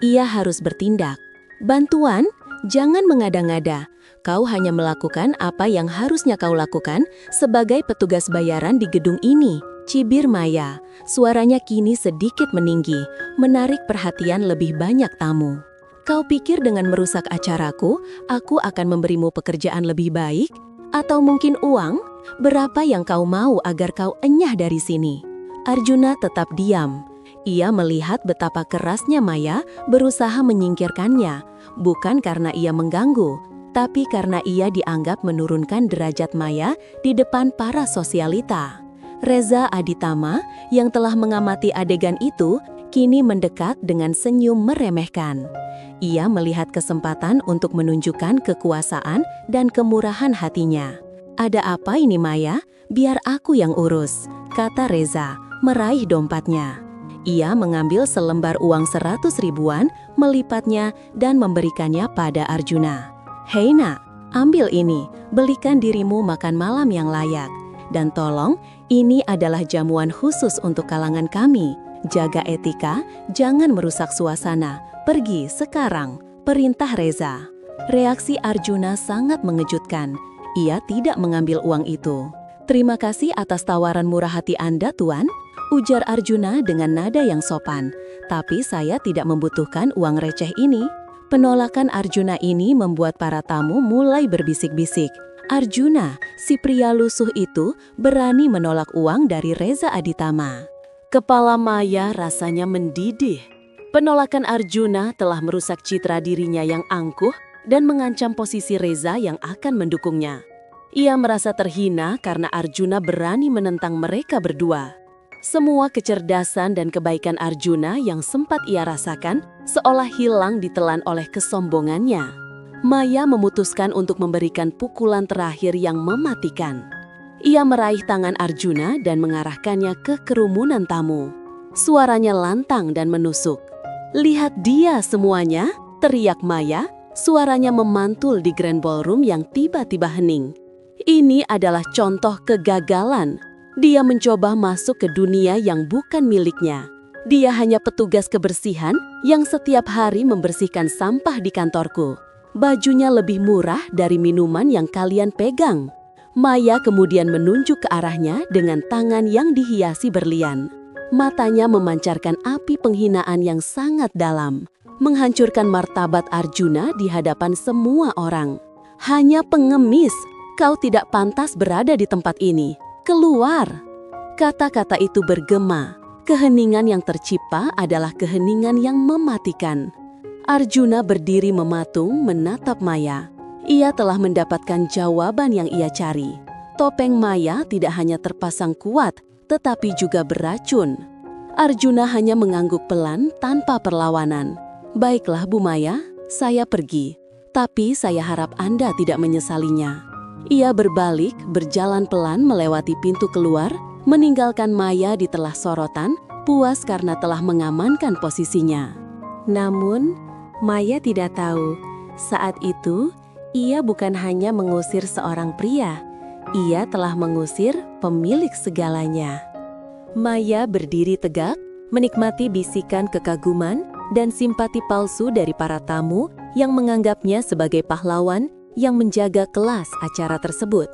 Ia harus bertindak. "Bantuan? Jangan mengada-ngada. Kau hanya melakukan apa yang harusnya kau lakukan sebagai petugas bayaran di gedung ini," cibir Maya. Suaranya kini sedikit meninggi, menarik perhatian lebih banyak tamu. "Kau pikir dengan merusak acaraku, aku akan memberimu pekerjaan lebih baik? Atau mungkin uang? Berapa yang kau mau agar kau enyah dari sini?" Arjuna tetap diam. Ia melihat betapa kerasnya Maya berusaha menyingkirkannya, bukan karena ia mengganggu, tapi karena ia dianggap menurunkan derajat Maya di depan para sosialita. Reza Aditama, yang telah mengamati adegan itu, kini mendekat dengan senyum meremehkan. Ia melihat kesempatan untuk menunjukkan kekuasaan dan kemurahan hatinya. "Ada apa ini Maya? Biar aku yang urus," kata Reza, meraih dompetnya. Ia mengambil selembar uang 100 ribuan, melipatnya dan memberikannya pada Arjuna. "Hei nak, ambil ini, belikan dirimu makan malam yang layak. Dan tolong, ini adalah jamuan khusus untuk kalangan kami. Jaga etika, jangan merusak suasana. Pergi sekarang," perintah Reza. Reaksi Arjuna sangat mengejutkan. Ia tidak mengambil uang itu. "Terima kasih atas tawaran murah hati Anda, Tuan," ujar Arjuna dengan nada yang sopan. "Tapi saya tidak membutuhkan uang receh ini." Penolakan Arjuna ini membuat para tamu mulai berbisik-bisik. Arjuna, si pria lusuh itu, berani menolak uang dari Reza Aditama. Kepala Maya rasanya mendidih. Penolakan Arjuna telah merusak citra dirinya yang angkuh dan mengancam posisi Reza yang akan mendukungnya. Ia merasa terhina karena Arjuna berani menentang mereka berdua. Semua kecerdasan dan kebaikan Arjuna yang sempat ia rasakan seolah hilang ditelan oleh kesombongannya. Maya memutuskan untuk memberikan pukulan terakhir yang mematikan. Ia meraih tangan Arjuna dan mengarahkannya ke kerumunan tamu. Suaranya lantang dan menusuk. "Lihat dia semuanya!" teriak Maya. Suaranya memantul di Grand Ballroom yang tiba-tiba hening. Ini adalah contoh kegagalan. Dia mencoba masuk ke dunia yang bukan miliknya. Dia hanya petugas kebersihan yang setiap hari membersihkan sampah di kantorku. Bajunya lebih murah dari minuman yang kalian pegang. Maya kemudian menunjuk ke arahnya dengan tangan yang dihiasi berlian. Matanya memancarkan api penghinaan yang sangat dalam, menghancurkan martabat Arjuna di hadapan semua orang. Hanya pengemis, kau tidak pantas berada di tempat ini. Keluar! Kata-kata itu bergema. Keheningan yang tercipta adalah keheningan yang mematikan. Arjuna berdiri mematung menatap Maya. Ia telah mendapatkan jawaban yang ia cari. Topeng Maya tidak hanya terpasang kuat, tetapi juga beracun. Arjuna hanya mengangguk pelan tanpa perlawanan. Baiklah Bu Maya, saya pergi. Tapi saya harap Anda tidak menyesalinya. Ia berbalik, berjalan pelan melewati pintu keluar, meninggalkan Maya di telah sorotan, puas karena telah mengamankan posisinya. Namun, Maya tidak tahu, saat itu, ia bukan hanya mengusir seorang pria, ia telah mengusir pemilik segalanya. Maya berdiri tegak, menikmati bisikan kekaguman dan simpati palsu dari para tamu yang menganggapnya sebagai pahlawan yang menjaga kelas acara tersebut.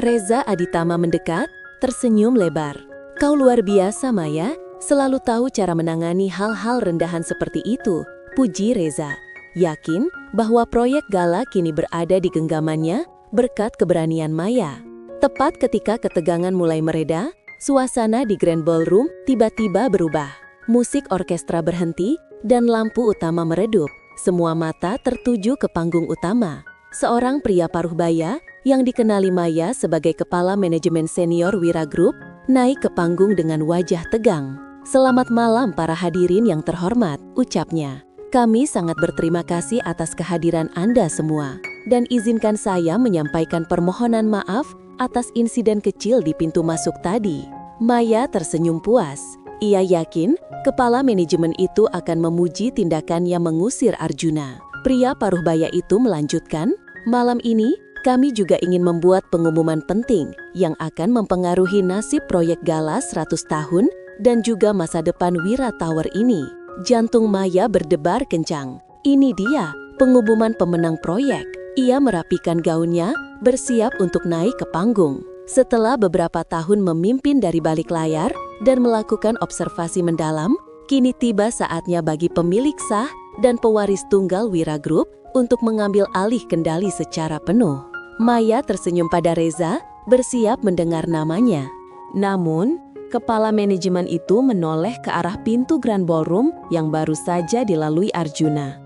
Reza Aditama mendekat, tersenyum lebar. Kau luar biasa, Maya, selalu tahu cara menangani hal-hal rendahan seperti itu, puji Reza. Yakin bahwa proyek gala kini berada di genggamannya berkat keberanian Maya. Tepat ketika ketegangan mulai mereda, suasana di Grand Ballroom tiba-tiba berubah. Musik orkestra berhenti dan lampu utama meredup. Semua mata tertuju ke panggung utama. Seorang pria paruh-baya yang dikenali Maya sebagai kepala manajemen senior Wira Group naik ke panggung dengan wajah tegang. "Selamat malam para hadirin yang terhormat," ucapnya. "Kami sangat berterima kasih atas kehadiran Anda semua, dan izinkan saya menyampaikan permohonan maaf atas insiden kecil di pintu masuk tadi." Maya tersenyum puas. Ia yakin kepala manajemen itu akan memuji tindakannya mengusir Arjuna. Pria paruhbaya itu melanjutkan, "Malam ini, kami juga ingin membuat pengumuman penting yang akan mempengaruhi nasib proyek gala 100 tahun dan juga masa depan Wira Tower ini." Jantung Maya berdebar kencang. Ini dia, pengumuman pemenang proyek. Ia merapikan gaunnya, bersiap untuk naik ke panggung. Setelah beberapa tahun memimpin dari balik layar dan melakukan observasi mendalam, kini tiba saatnya bagi pemilik sah dan pewaris tunggal Wira Group untuk mengambil alih kendali secara penuh. Maya tersenyum pada Reza, bersiap mendengar namanya. Namun, kepala manajemen itu menoleh ke arah pintu Grand Ballroom yang baru saja dilalui Arjuna.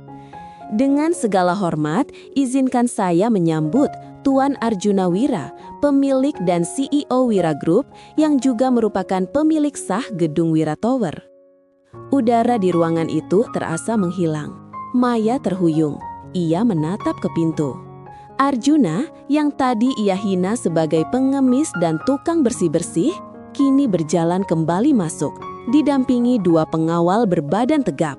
"Dengan segala hormat, izinkan saya menyambut Tuan Arjuna Wira, pemilik dan CEO Wira Group yang juga merupakan pemilik sah gedung Wira Tower." Udara di ruangan itu terasa menghilang. Maya terhuyung. Ia menatap ke pintu. Arjuna, yang tadi ia hina sebagai pengemis dan tukang bersih-bersih, kini berjalan kembali masuk, didampingi dua pengawal berbadan tegap.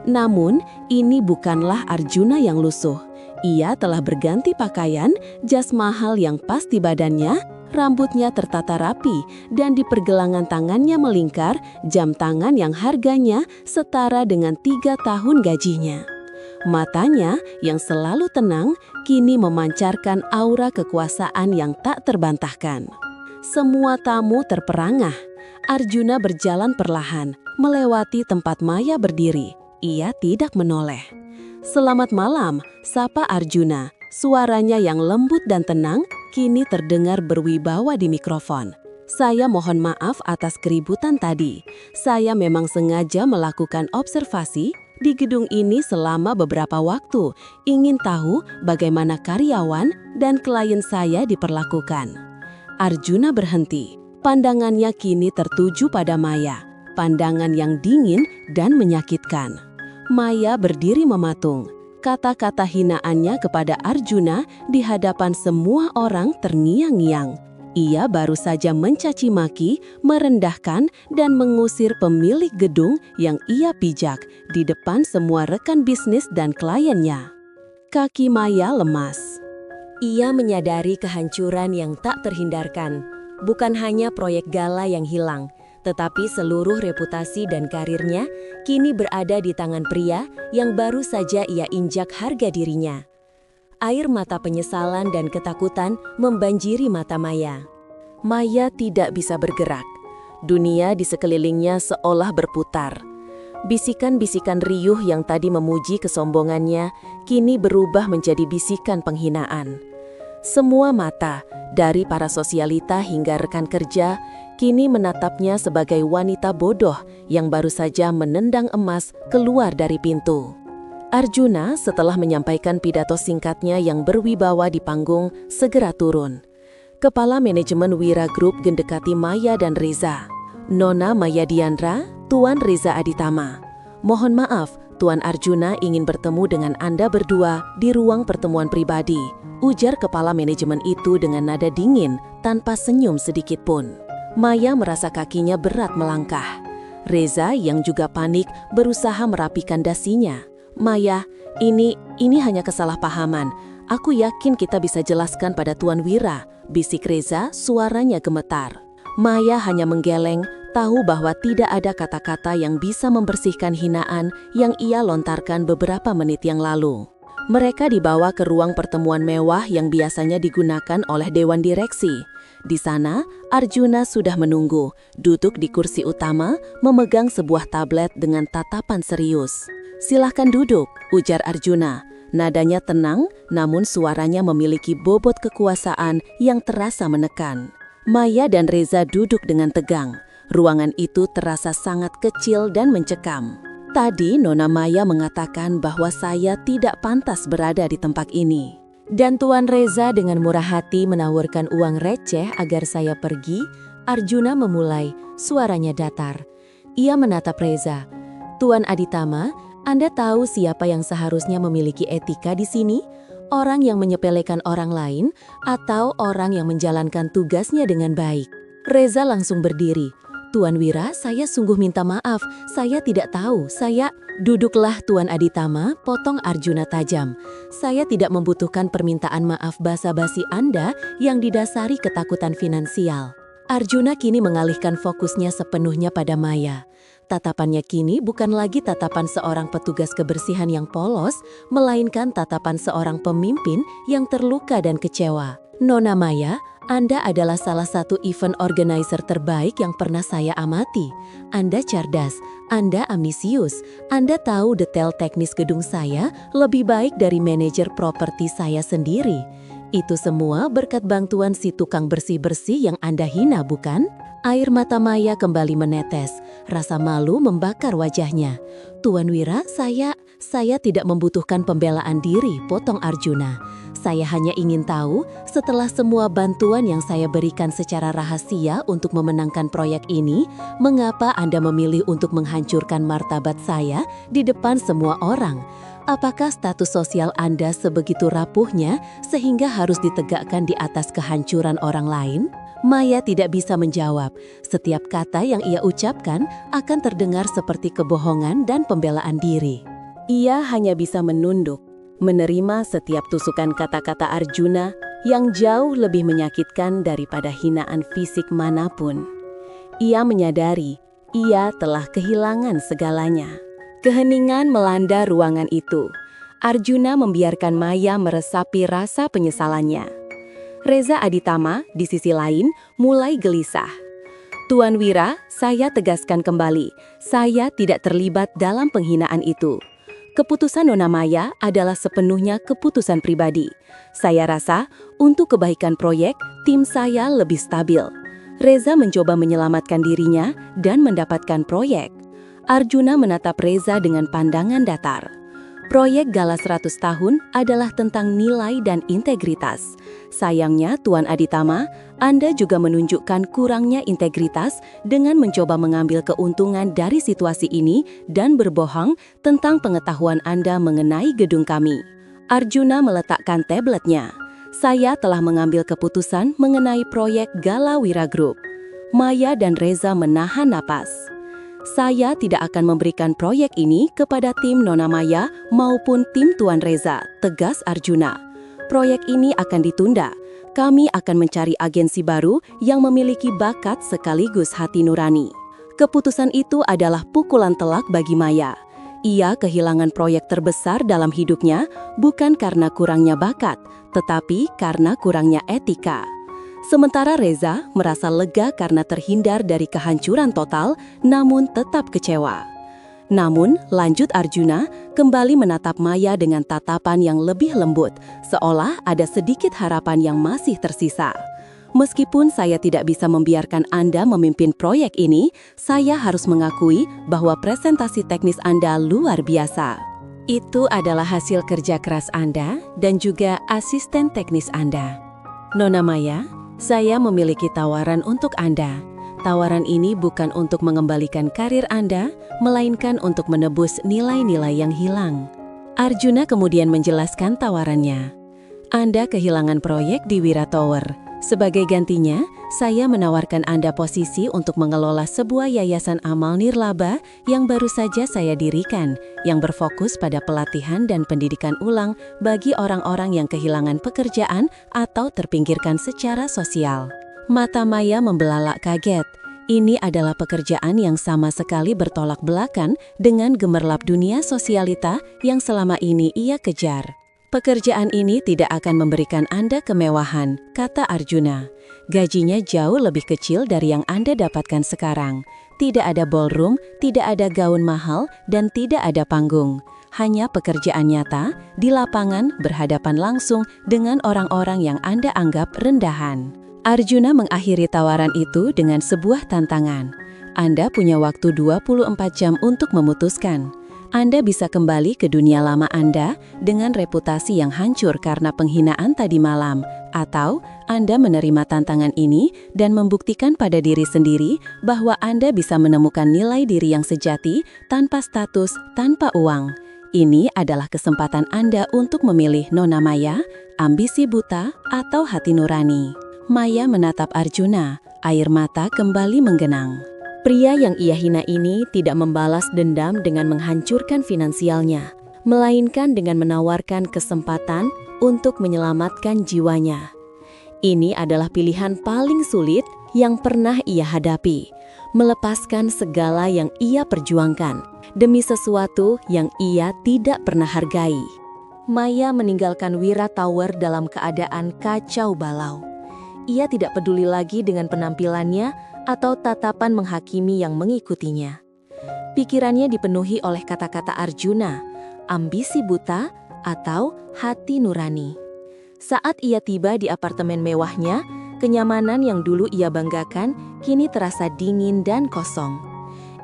Namun, ini bukanlah Arjuna yang lusuh. Ia telah berganti pakaian, jas mahal yang pas di badannya, rambutnya tertata rapi, dan di pergelangan tangannya melingkar jam tangan yang harganya setara dengan 3 tahun gajinya. Matanya yang selalu tenang, kini memancarkan aura kekuasaan yang tak terbantahkan. Semua tamu terperangah. Arjuna berjalan perlahan, melewati tempat Maya berdiri. Ia tidak menoleh. "Selamat malam," sapa Arjuna. Suaranya yang lembut dan tenang kini terdengar berwibawa di mikrofon. "Saya mohon maaf atas keributan tadi. Saya memang sengaja melakukan observasi di gedung ini selama beberapa waktu. Ingin tahu bagaimana karyawan dan klien saya diperlakukan." Arjuna berhenti. Pandangannya kini tertuju pada Maya. Pandangan yang dingin dan menyakitkan. Maya berdiri mematung. Kata-kata hinaannya kepada Arjuna di hadapan semua orang terngiang-ngiang. Ia baru saja mencaci maki, merendahkan, dan mengusir pemilik gedung yang ia pijak di depan semua rekan bisnis dan kliennya. Kaki Maya lemas. Ia menyadari kehancuran yang tak terhindarkan. Bukan hanya proyek gala yang hilang, tetapi seluruh reputasi dan karirnya kini berada di tangan pria yang baru saja ia injak harga dirinya. Air mata penyesalan dan ketakutan membanjiri mata Maya. Maya tidak bisa bergerak. Dunia di sekelilingnya seolah berputar. Bisikan-bisikan riuh yang tadi memuji kesombongannya kini berubah menjadi bisikan penghinaan. Semua mata, dari para sosialita hingga rekan kerja, kini menatapnya sebagai wanita bodoh yang baru saja menendang emas keluar dari pintu. Arjuna setelah menyampaikan pidato singkatnya yang berwibawa di panggung segera turun. Kepala manajemen Wira Group mendekati Maya dan Reza. "Nona Maya Diandra, Tuan Reza Aditama. Mohon maaf, Tuan Arjuna ingin bertemu dengan Anda berdua di ruang pertemuan pribadi," ujar kepala manajemen itu dengan nada dingin tanpa senyum sedikit pun. Maya merasa kakinya berat melangkah. Reza yang juga panik berusaha merapikan dasinya. "Maya, ini hanya kesalahpahaman. Aku yakin kita bisa jelaskan pada Tuan Wira," bisik Reza, suaranya gemetar. Maya hanya menggeleng, tahu bahwa tidak ada kata-kata yang bisa membersihkan hinaan yang ia lontarkan beberapa menit yang lalu. Mereka dibawa ke ruang pertemuan mewah yang biasanya digunakan oleh Dewan Direksi. Di sana, Arjuna sudah menunggu, duduk di kursi utama, memegang sebuah tablet dengan tatapan serius. "Silahkan duduk," ujar Arjuna. Nadanya tenang, namun suaranya memiliki bobot kekuasaan yang terasa menekan. Maya dan Reza duduk dengan tegang. Ruangan itu terasa sangat kecil dan mencekam. "Tadi Nona Maya mengatakan bahwa saya tidak pantas berada di tempat ini." Dan Tuan Reza dengan murah hati menawarkan uang receh agar saya pergi. Arjuna memulai, suaranya datar. Ia menatap Reza. "Tuan Aditama, Anda tahu siapa yang seharusnya memiliki etika di sini? Orang yang menyepelekan orang lain atau orang yang menjalankan tugasnya dengan baik?" Reza langsung berdiri. "Tuan Wira, saya sungguh minta maaf. Saya tidak tahu. Duduklah Tuan Aditama," potong Arjuna tajam. "Saya tidak membutuhkan permintaan maaf basa-basi Anda yang didasari ketakutan finansial." Arjuna kini mengalihkan fokusnya sepenuhnya pada Maya. Tatapannya kini bukan lagi tatapan seorang petugas kebersihan yang polos, melainkan tatapan seorang pemimpin yang terluka dan kecewa. "Nona Maya, Anda adalah salah satu event organizer terbaik yang pernah saya amati. Anda cerdas, Anda ambisius, Anda tahu detail teknis gedung saya lebih baik dari manajer properti saya sendiri. Itu semua berkat bantuan si tukang bersih-bersih yang Anda hina, bukan?" Air mata Maya kembali menetes, rasa malu membakar wajahnya. "Tuan Wira, saya tidak membutuhkan pembelaan diri," potong Arjuna. "Saya hanya ingin tahu, setelah semua bantuan yang saya berikan secara rahasia untuk memenangkan proyek ini, mengapa Anda memilih untuk menghancurkan martabat saya di depan semua orang? Apakah status sosial Anda sebegitu rapuhnya sehingga harus ditegakkan di atas kehancuran orang lain?" Maya tidak bisa menjawab. Setiap kata yang ia ucapkan akan terdengar seperti kebohongan dan pembelaan diri. Ia hanya bisa menunduk, menerima setiap tusukan kata-kata Arjuna yang jauh lebih menyakitkan daripada hinaan fisik manapun. Ia menyadari ia telah kehilangan segalanya. Keheningan melanda ruangan itu. Arjuna membiarkan Maya meresapi rasa penyesalannya. Reza Aditama, di sisi lain, mulai gelisah. "Tuan Wira, saya tegaskan kembali, saya tidak terlibat dalam penghinaan itu. Keputusan Nona Maya adalah sepenuhnya keputusan pribadi. Saya rasa, untuk kebaikan proyek, tim saya lebih stabil." Reza mencoba menyelamatkan dirinya dan mendapatkan proyek. Arjuna menatap Reza dengan pandangan datar. Proyek Gala 100 tahun adalah tentang nilai dan integritas. Sayangnya, Tuan Aditama, Anda juga menunjukkan kurangnya integritas dengan mencoba mengambil keuntungan dari situasi ini dan berbohong tentang pengetahuan Anda mengenai gedung kami. Arjuna meletakkan tabletnya. "Saya telah mengambil keputusan mengenai proyek Gala Wira Group." Maya dan Reza menahan napas. "Saya tidak akan memberikan proyek ini kepada tim Nona Maya maupun tim Tuan Reza," tegas Arjuna. "Proyek ini akan ditunda. Kami akan mencari agensi baru yang memiliki bakat sekaligus hati nurani." Keputusan itu adalah pukulan telak bagi Maya. Ia kehilangan proyek terbesar dalam hidupnya bukan karena kurangnya bakat, tetapi karena kurangnya etika. Sementara Reza merasa lega karena terhindar dari kehancuran total, namun tetap kecewa. Namun, lanjut Arjuna kembali menatap Maya dengan tatapan yang lebih lembut, seolah ada sedikit harapan yang masih tersisa. Meskipun saya tidak bisa membiarkan Anda memimpin proyek ini, saya harus mengakui bahwa presentasi teknis Anda luar biasa. Itu adalah hasil kerja keras Anda dan juga asisten teknis Anda. Nona Maya, saya memiliki tawaran untuk Anda. Tawaran ini bukan untuk mengembalikan karir Anda, melainkan untuk menebus nilai-nilai yang hilang. Arjuna kemudian menjelaskan tawarannya. Anda kehilangan proyek di Wira Tower. Sebagai gantinya, saya menawarkan Anda posisi untuk mengelola sebuah yayasan amal nirlaba yang baru saja saya dirikan, yang berfokus pada pelatihan dan pendidikan ulang bagi orang-orang yang kehilangan pekerjaan atau terpinggirkan secara sosial. Mata Maya membelalak kaget. Ini adalah pekerjaan yang sama sekali bertolak belakang dengan gemerlap dunia sosialita yang selama ini ia kejar. Pekerjaan ini tidak akan memberikan Anda kemewahan, kata Arjuna. Gajinya jauh lebih kecil dari yang Anda dapatkan sekarang. Tidak ada ballroom, tidak ada gaun mahal, dan tidak ada panggung. Hanya pekerjaan nyata, di lapangan berhadapan langsung dengan orang-orang yang Anda anggap rendahan. Arjuna mengakhiri tawaran itu dengan sebuah tantangan. Anda punya waktu 24 jam untuk memutuskan. Anda bisa kembali ke dunia lama Anda dengan reputasi yang hancur karena penghinaan tadi malam, atau Anda menerima tantangan ini dan membuktikan pada diri sendiri bahwa Anda bisa menemukan nilai diri yang sejati tanpa status, tanpa uang. Ini adalah kesempatan Anda untuk memilih Nona Maya, ambisi buta, atau hati nurani. Maya menatap Arjuna, air mata kembali menggenang. Pria yang ia hina ini tidak membalas dendam dengan menghancurkan finansialnya, melainkan dengan menawarkan kesempatan untuk menyelamatkan jiwanya. Ini adalah pilihan paling sulit yang pernah ia hadapi, melepaskan segala yang ia perjuangkan demi sesuatu yang ia tidak pernah hargai. Maya meninggalkan Wira Tower dalam keadaan kacau balau. Ia tidak peduli lagi dengan penampilannya atau tatapan menghakimi yang mengikutinya. Pikirannya dipenuhi oleh kata-kata Arjuna, ambisi buta atau hati nurani. Saat ia tiba di apartemen mewahnya, kenyamanan yang dulu ia banggakan kini terasa dingin dan kosong.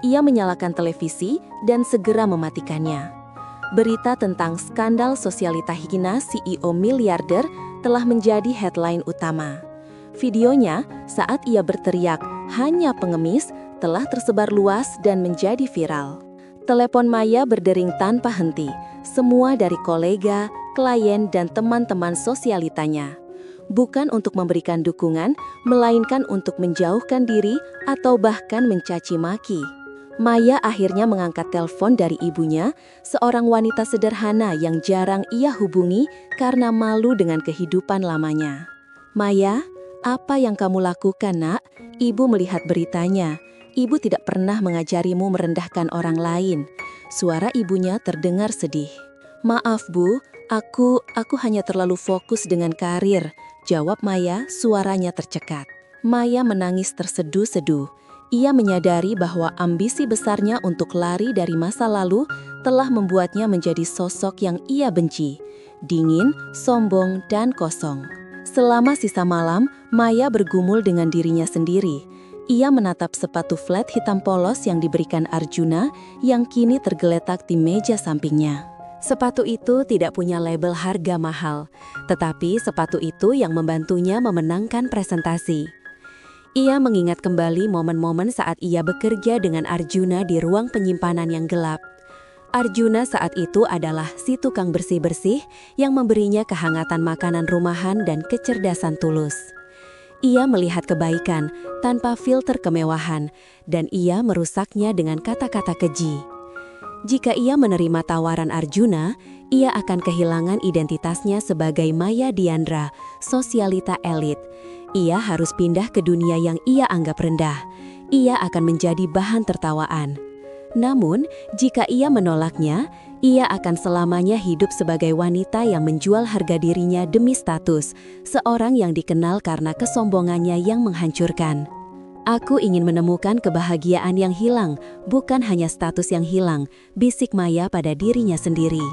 Ia menyalakan televisi dan segera mematikannya. Berita tentang skandal sosialita hina CEO miliarder telah menjadi headline utama. Videonya saat ia berteriak, "Hanya pengemis," telah tersebar luas dan menjadi viral. Telepon Maya berdering tanpa henti, semua dari kolega, klien, dan teman-teman sosialitanya. Bukan untuk memberikan dukungan, melainkan untuk menjauhkan diri atau bahkan mencaci maki. Maya akhirnya mengangkat telepon dari ibunya, seorang wanita sederhana yang jarang ia hubungi karena malu dengan kehidupan lamanya. "Maya, apa yang kamu lakukan, Nak?" Ibu melihat beritanya. Ibu tidak pernah mengajarimu merendahkan orang lain. Suara ibunya terdengar sedih. "Maaf, Bu, aku hanya terlalu fokus dengan karir," jawab Maya, suaranya tercekat. Maya menangis terseduh-seduh. Ia menyadari bahwa ambisi besarnya untuk lari dari masa lalu telah membuatnya menjadi sosok yang ia benci. Dingin, sombong, dan kosong. Selama sisa malam, Maya bergumul dengan dirinya sendiri. Ia menatap sepatu flat hitam polos yang diberikan Arjuna yang kini tergeletak di meja sampingnya. Sepatu itu tidak punya label harga mahal, tetapi sepatu itu yang membantunya memenangkan presentasi. Ia mengingat kembali momen-momen saat ia bekerja dengan Arjuna di ruang penyimpanan yang gelap. Arjuna saat itu adalah si tukang bersih-bersih yang memberinya kehangatan makanan rumahan dan kecerdasan tulus. Ia melihat kebaikan tanpa filter kemewahan, dan ia merusaknya dengan kata-kata keji. Jika ia menerima tawaran Arjuna, ia akan kehilangan identitasnya sebagai Maya Diandra, sosialita elit. Ia harus pindah ke dunia yang ia anggap rendah. Ia akan menjadi bahan tertawaan. Namun, jika ia menolaknya, ia akan selamanya hidup sebagai wanita yang menjual harga dirinya demi status, seorang yang dikenal karena kesombongannya yang menghancurkan. Aku ingin menemukan kebahagiaan yang hilang, bukan hanya status yang hilang, bisik Maya pada dirinya sendiri.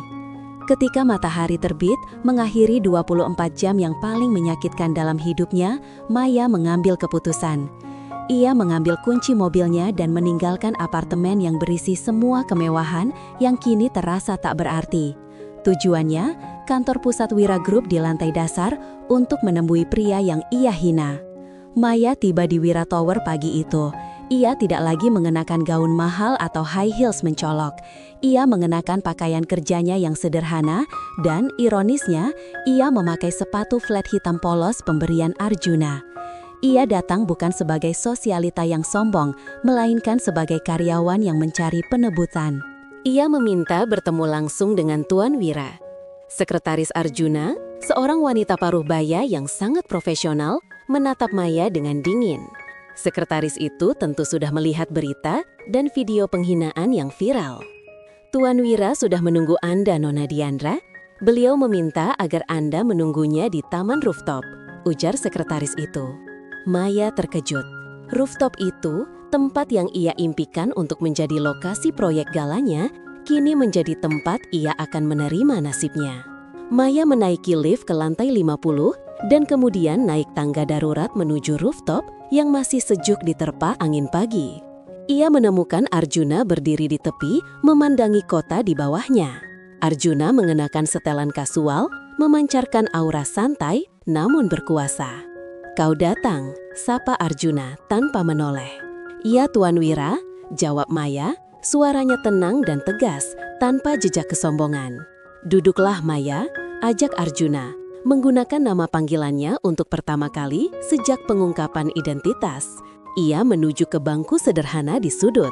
Ketika matahari terbit, mengakhiri 24 jam yang paling menyakitkan dalam hidupnya, Maya mengambil keputusan. Ia mengambil kunci mobilnya dan meninggalkan apartemen yang berisi semua kemewahan yang kini terasa tak berarti. Tujuannya, kantor pusat Wira Group di lantai dasar untuk menemui pria yang ia hina. Maya tiba di Wira Tower pagi itu. Ia tidak lagi mengenakan gaun mahal atau high heels mencolok. Ia mengenakan pakaian kerjanya yang sederhana dan, ironisnya, ia memakai sepatu flat hitam polos pemberian Arjuna. Ia datang bukan sebagai sosialita yang sombong, melainkan sebagai karyawan yang mencari penebusan. Ia meminta bertemu langsung dengan Tuan Wira. Sekretaris Arjuna, seorang wanita paruh baya yang sangat profesional, menatap Maya dengan dingin. Sekretaris itu tentu sudah melihat berita dan video penghinaan yang viral. Tuan Wira sudah menunggu Anda, Nona Diandra. Beliau meminta agar Anda menunggunya di taman rooftop, ujar sekretaris itu. Maya terkejut. Rooftop itu, tempat yang ia impikan untuk menjadi lokasi proyek galanya, kini menjadi tempat ia akan menerima nasibnya. Maya menaiki lift ke lantai 50 dan kemudian naik tangga darurat menuju rooftop yang masih sejuk diterpa angin pagi. Ia menemukan Arjuna berdiri di tepi, memandangi kota di bawahnya. Arjuna mengenakan setelan kasual, memancarkan aura santai namun berkuasa. "Kau datang," sapa Arjuna tanpa menoleh. "Iya, Tuan Wira," jawab Maya, suaranya tenang dan tegas, tanpa jejak kesombongan. "Duduklah, Maya," ajak Arjuna, menggunakan nama panggilannya untuk pertama kali sejak pengungkapan identitas. Ia menuju ke bangku sederhana di sudut.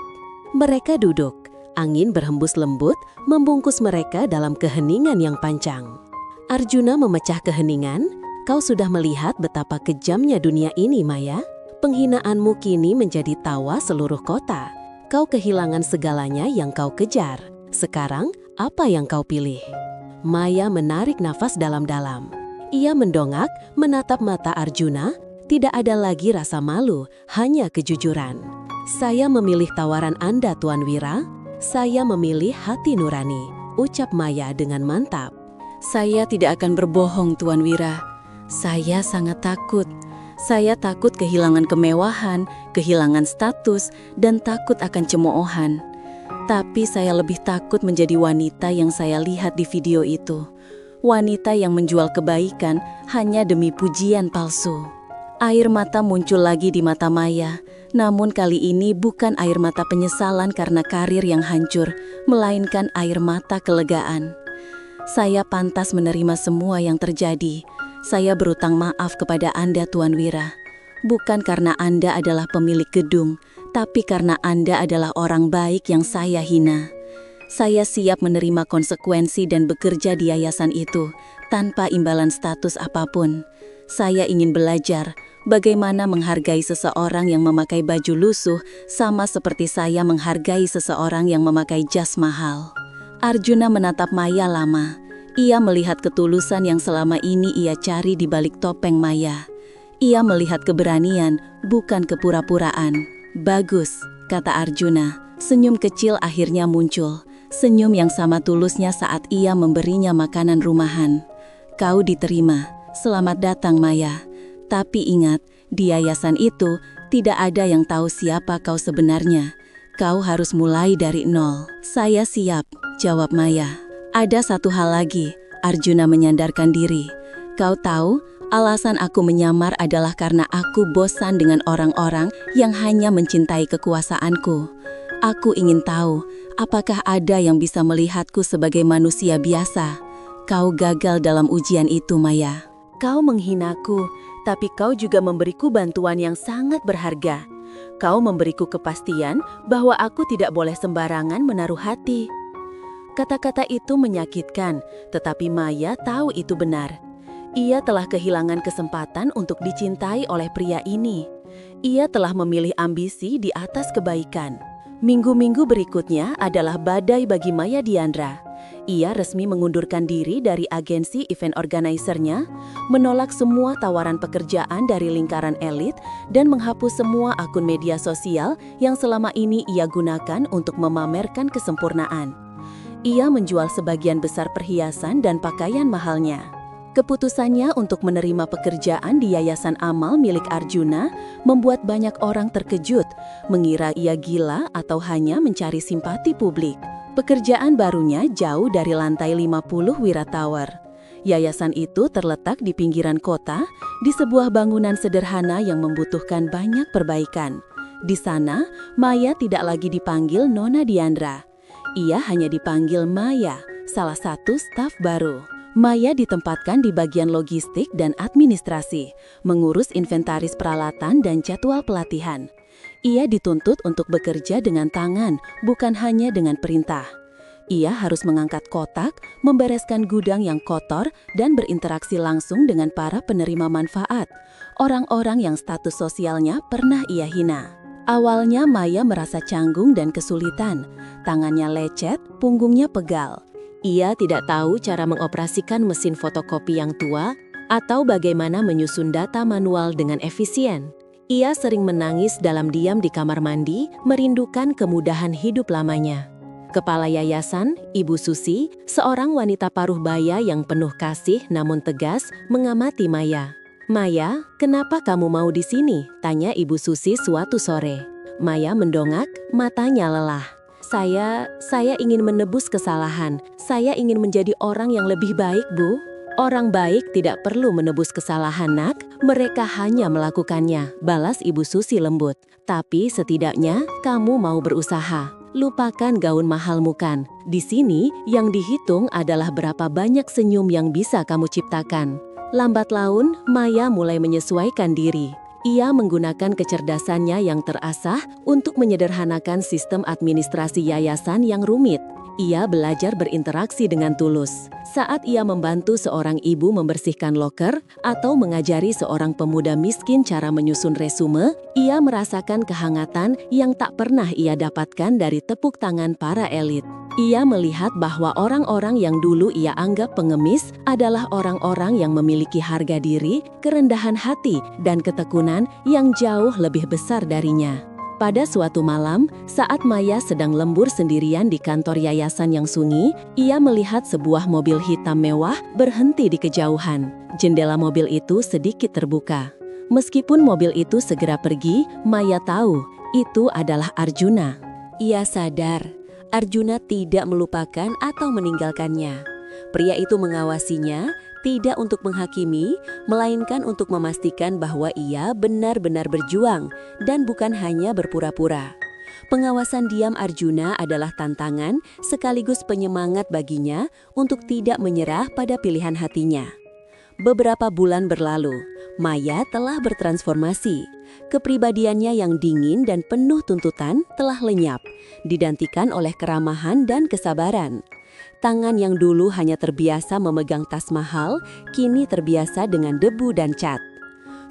Mereka duduk. Angin berhembus lembut, membungkus mereka dalam keheningan yang panjang. Arjuna memecah keheningan. "Kau sudah melihat betapa kejamnya dunia ini, Maya. Penghinaanmu kini menjadi tawa seluruh kota. Kau kehilangan segalanya yang kau kejar. Sekarang, apa yang kau pilih?" Maya menarik nafas dalam-dalam. Ia mendongak, menatap mata Arjuna. Tidak ada lagi rasa malu, hanya kejujuran. "Saya memilih tawaran Anda, Tuan Wira. Saya memilih hati nurani," ucap Maya dengan mantap. "Saya tidak akan berbohong, Tuan Wira. Saya sangat takut. Saya takut kehilangan kemewahan, kehilangan status, dan takut akan cemoohan. Tapi saya lebih takut menjadi wanita yang saya lihat di video itu. Wanita yang menjual kebaikan hanya demi pujian palsu." Air mata muncul lagi di mata Maya, namun kali ini bukan air mata penyesalan karena karir yang hancur, melainkan air mata kelegaan. "Saya pantas menerima semua yang terjadi. Saya berutang maaf kepada Anda, Tuan Wira. Bukan karena Anda adalah pemilik gedung, tapi karena Anda adalah orang baik yang saya hina. Saya siap menerima konsekuensi dan bekerja di yayasan itu, tanpa imbalan status apapun. Saya ingin belajar bagaimana menghargai seseorang yang memakai baju lusuh sama seperti saya menghargai seseorang yang memakai jas mahal." Arjuna menatap Maya lama. Ia melihat ketulusan yang selama ini ia cari di balik topeng Maya. Ia melihat keberanian, bukan kepura-puraan. "Bagus," kata Arjuna. Senyum kecil akhirnya muncul. Senyum yang sama tulusnya saat ia memberinya makanan rumahan. "Kau diterima. Selamat datang, Maya. Tapi ingat, di yayasan itu tidak ada yang tahu siapa kau sebenarnya. Kau harus mulai dari nol." "Saya siap," jawab Maya. "Ada satu hal lagi," Arjuna menyandarkan diri. "Kau tahu, alasan aku menyamar adalah karena aku bosan dengan orang-orang yang hanya mencintai kekuasaanku. Aku ingin tahu, apakah ada yang bisa melihatku sebagai manusia biasa? Kau gagal dalam ujian itu, Maya. Kau menghinaku, tapi kau juga memberiku bantuan yang sangat berharga. Kau memberiku kepastian bahwa aku tidak boleh sembarangan menaruh hati." Kata-kata itu menyakitkan, tetapi Maya tahu itu benar. Ia telah kehilangan kesempatan untuk dicintai oleh pria ini. Ia telah memilih ambisi di atas kebaikan. Minggu-minggu berikutnya adalah badai bagi Maya Diandra. Ia resmi mengundurkan diri dari agensi event organizer-nya, menolak semua tawaran pekerjaan dari lingkaran elit, dan menghapus semua akun media sosial yang selama ini ia gunakan untuk memamerkan kesempurnaan. Ia menjual sebagian besar perhiasan dan pakaian mahalnya. Keputusannya untuk menerima pekerjaan di Yayasan Amal milik Arjuna membuat banyak orang terkejut, mengira ia gila atau hanya mencari simpati publik. Pekerjaan barunya jauh dari lantai 50 Wira Tower. Yayasan itu terletak di pinggiran kota, di sebuah bangunan sederhana yang membutuhkan banyak perbaikan. Di sana, Maya tidak lagi dipanggil Nona Diandra. Ia hanya dipanggil Maya, salah satu staf baru. Maya ditempatkan di bagian logistik dan administrasi, mengurus inventaris peralatan dan jadwal pelatihan. Ia dituntut untuk bekerja dengan tangan, bukan hanya dengan perintah. Ia harus mengangkat kotak, membereskan gudang yang kotor, dan berinteraksi langsung dengan para penerima manfaat, orang-orang yang status sosialnya pernah ia hina. Awalnya Maya merasa canggung dan kesulitan, tangannya lecet, punggungnya pegal. Ia tidak tahu cara mengoperasikan mesin fotokopi yang tua atau bagaimana menyusun data manual dengan efisien. Ia sering menangis dalam diam di kamar mandi, merindukan kemudahan hidup lamanya. Kepala yayasan, Ibu Susi, seorang wanita paruh baya yang penuh kasih namun tegas, mengamati Maya. "Maya, kenapa kamu mau di sini?" tanya Ibu Susi suatu sore. Maya mendongak, matanya lelah. Saya ingin menebus kesalahan. Saya ingin menjadi orang yang lebih baik, Bu." "Orang baik tidak perlu menebus kesalahan, Nak. Mereka hanya melakukannya," balas Ibu Susi lembut. "Tapi setidaknya kamu mau berusaha. Lupakan gaun mahalmu kan. Di sini yang dihitung adalah berapa banyak senyum yang bisa kamu ciptakan." Lambat laun, Maya mulai menyesuaikan diri. Ia menggunakan kecerdasannya yang terasah untuk menyederhanakan sistem administrasi yayasan yang rumit. Ia belajar berinteraksi dengan tulus. Saat ia membantu seorang ibu membersihkan loker atau mengajari seorang pemuda miskin cara menyusun resume, ia merasakan kehangatan yang tak pernah ia dapatkan dari tepuk tangan para elit. Ia melihat bahwa orang-orang yang dulu ia anggap pengemis adalah orang-orang yang memiliki harga diri, kerendahan hati, dan ketekunan yang jauh lebih besar darinya. Pada suatu malam, saat Maya sedang lembur sendirian di kantor yayasan yang sunyi, ia melihat sebuah mobil hitam mewah berhenti di kejauhan. Jendela mobil itu sedikit terbuka. Meskipun mobil itu segera pergi, Maya tahu itu adalah Arjuna. Ia sadar Arjuna tidak melupakan atau meninggalkannya. Pria itu mengawasinya, tidak untuk menghakimi, melainkan untuk memastikan bahwa ia benar-benar berjuang dan bukan hanya berpura-pura. Pengawasan diam Arjuna adalah tantangan sekaligus penyemangat baginya untuk tidak menyerah pada pilihan hatinya. Beberapa bulan berlalu, Maya telah bertransformasi. Kepribadiannya yang dingin dan penuh tuntutan telah lenyap, digantikan oleh keramahan dan kesabaran. Tangan yang dulu hanya terbiasa memegang tas mahal, kini terbiasa dengan debu dan cat.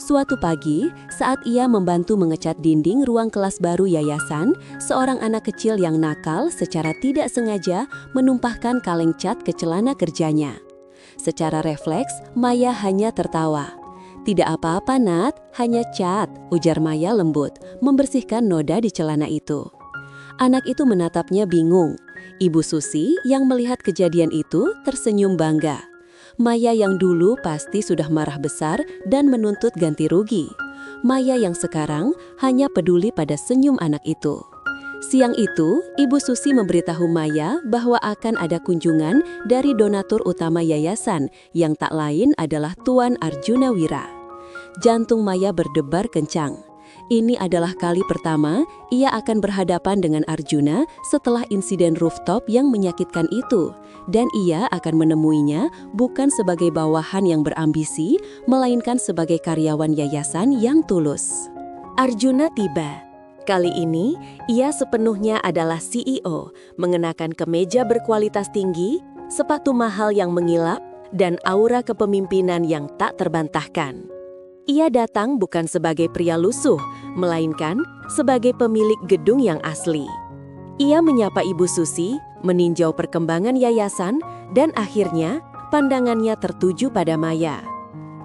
Suatu pagi, saat ia membantu mengecat dinding ruang kelas baru yayasan, seorang anak kecil yang nakal secara tidak sengaja menumpahkan kaleng cat ke celana kerjanya. Secara refleks, Maya hanya tertawa. "Tidak apa-apa, Nat, hanya cat," ujar Maya lembut, membersihkan noda di celana itu. Anak itu menatapnya bingung. Ibu Susi yang melihat kejadian itu tersenyum bangga. Maya yang dulu pasti sudah marah besar dan menuntut ganti rugi. Maya yang sekarang hanya peduli pada senyum anak itu. Siang itu, Ibu Susi memberitahu Maya bahwa akan ada kunjungan dari donatur utama yayasan yang tak lain adalah Tuan Arjuna Wira. Jantung Maya berdebar kencang. Ini adalah kali pertama ia akan berhadapan dengan Arjuna setelah insiden rooftop yang menyakitkan itu, dan ia akan menemuinya bukan sebagai bawahan yang berambisi, melainkan sebagai karyawan yayasan yang tulus. Arjuna tiba. Kali ini, ia sepenuhnya adalah CEO, mengenakan kemeja berkualitas tinggi, sepatu mahal yang mengilap, dan aura kepemimpinan yang tak terbantahkan. Ia datang bukan sebagai pria lusuh, melainkan sebagai pemilik gedung yang asli. Ia menyapa Ibu Susi, meninjau perkembangan yayasan, dan akhirnya pandangannya tertuju pada Maya.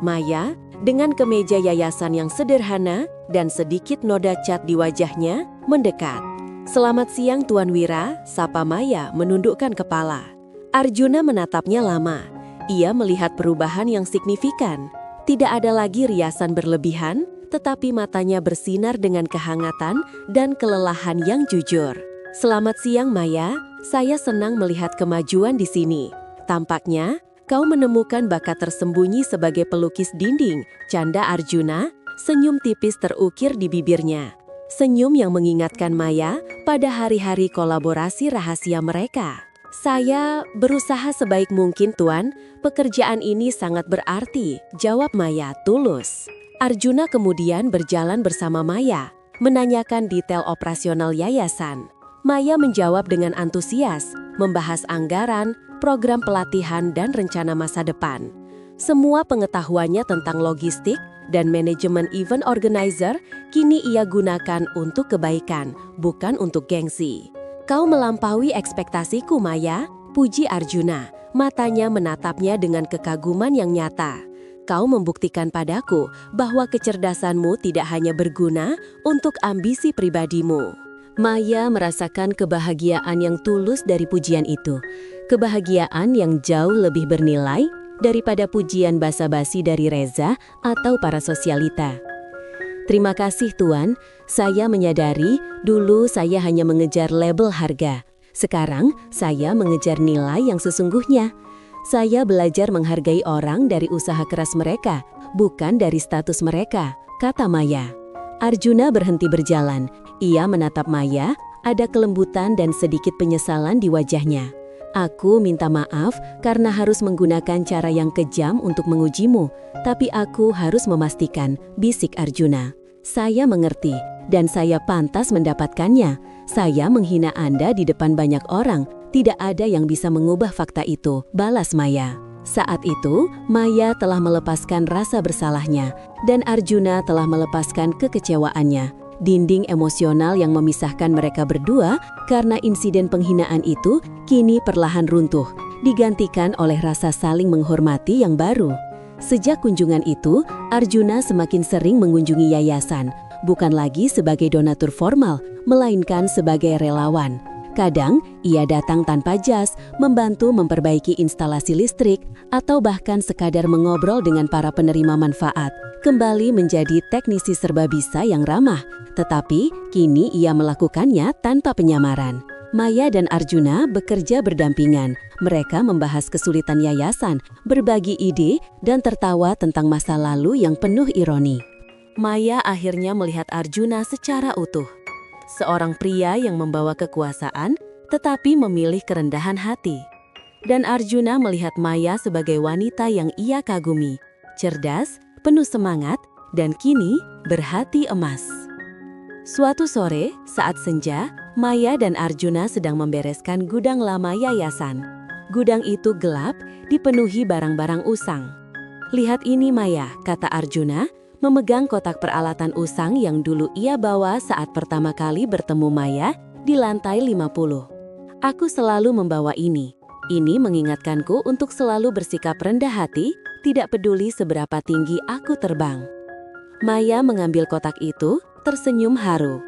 Maya, dengan kemeja yayasan yang sederhana dan sedikit noda cat di wajahnya, mendekat. "Selamat siang Tuan Wira," sapa Maya menundukkan kepala. Arjuna menatapnya lama. Ia melihat perubahan yang signifikan. Tidak ada lagi riasan berlebihan, tetapi matanya bersinar dengan kehangatan dan kelelahan yang jujur. "Selamat siang Maya, saya senang melihat kemajuan di sini. Tampaknya kau menemukan bakat tersembunyi sebagai pelukis dinding," canda Arjuna, senyum tipis terukir di bibirnya. Senyum yang mengingatkan Maya pada hari-hari kolaborasi rahasia mereka. "Saya berusaha sebaik mungkin Tuan, pekerjaan ini sangat berarti," jawab Maya tulus. Arjuna kemudian berjalan bersama Maya, menanyakan detail operasional yayasan. Maya menjawab dengan antusias, membahas anggaran, program pelatihan dan rencana masa depan. Semua pengetahuannya tentang logistik dan manajemen event organizer kini ia gunakan untuk kebaikan, bukan untuk gengsi. "Kau melampaui ekspektasiku Maya," puji Arjuna, matanya menatapnya dengan kekaguman yang nyata. "Kau membuktikan padaku bahwa kecerdasanmu tidak hanya berguna untuk ambisi pribadimu." Maya merasakan kebahagiaan yang tulus dari pujian itu. Kebahagiaan yang jauh lebih bernilai daripada pujian basa-basi dari Reza atau para sosialita. "Terima kasih Tuan, saya menyadari dulu saya hanya mengejar label harga. Sekarang saya mengejar nilai yang sesungguhnya. Saya belajar menghargai orang dari usaha keras mereka, bukan dari status mereka," kata Maya. Arjuna berhenti berjalan. Ia menatap Maya, ada kelembutan dan sedikit penyesalan di wajahnya. "Aku minta maaf karena harus menggunakan cara yang kejam untuk mengujimu, tapi aku harus memastikan," bisik Arjuna. "Saya mengerti, dan saya pantas mendapatkannya. Saya menghina Anda di depan banyak orang, tidak ada yang bisa mengubah fakta itu," balas Maya. Saat itu, Maya telah melepaskan rasa bersalahnya, dan Arjuna telah melepaskan kekecewaannya. Dinding emosional yang memisahkan mereka berdua karena insiden penghinaan itu kini perlahan runtuh, digantikan oleh rasa saling menghormati yang baru. Sejak kunjungan itu, Arjuna semakin sering mengunjungi yayasan, bukan lagi sebagai donatur formal, melainkan sebagai relawan. Kadang, ia datang tanpa jas, membantu memperbaiki instalasi listrik, atau bahkan sekadar mengobrol dengan para penerima manfaat, kembali menjadi teknisi serba bisa yang ramah. Tetapi, kini ia melakukannya tanpa penyamaran. Maya dan Arjuna bekerja berdampingan. Mereka membahas kesulitan yayasan, berbagi ide, dan tertawa tentang masa lalu yang penuh ironi. Maya akhirnya melihat Arjuna secara utuh. Seorang pria yang membawa kekuasaan, tetapi memilih kerendahan hati. Dan Arjuna melihat Maya sebagai wanita yang ia kagumi, cerdas, penuh semangat, dan kini berhati emas. Suatu sore, saat senja, Maya dan Arjuna sedang membereskan gudang lama yayasan. Gudang itu gelap, dipenuhi barang-barang usang. "Lihat ini Maya," kata Arjuna, memegang kotak peralatan usang yang dulu ia bawa saat pertama kali bertemu Maya di lantai 50. "Aku selalu membawa ini. Ini mengingatkanku untuk selalu bersikap rendah hati, tidak peduli seberapa tinggi aku terbang." Maya mengambil kotak itu, tersenyum haru.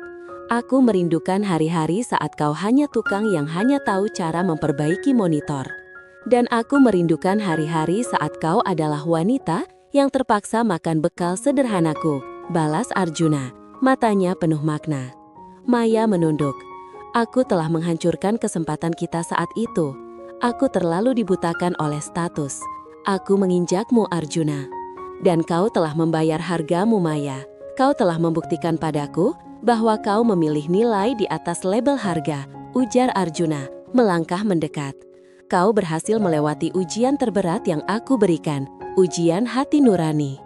"Aku merindukan hari-hari saat kau hanya tukang yang hanya tahu cara memperbaiki monitor. Dan aku merindukan hari-hari saat kau adalah wanita yang terpaksa makan bekal sederhanaku," balas Arjuna, matanya penuh makna. Maya menunduk. "Aku telah menghancurkan kesempatan kita saat itu. Aku terlalu dibutakan oleh status. Aku menginjakmu Arjuna. Dan kau telah membayar hargamu Maya. Kau telah membuktikan padaku bahwa kau memilih nilai di atas label harga," ujar Arjuna, melangkah mendekat. "Kau berhasil melewati ujian terberat yang aku berikan, ujian hati nurani."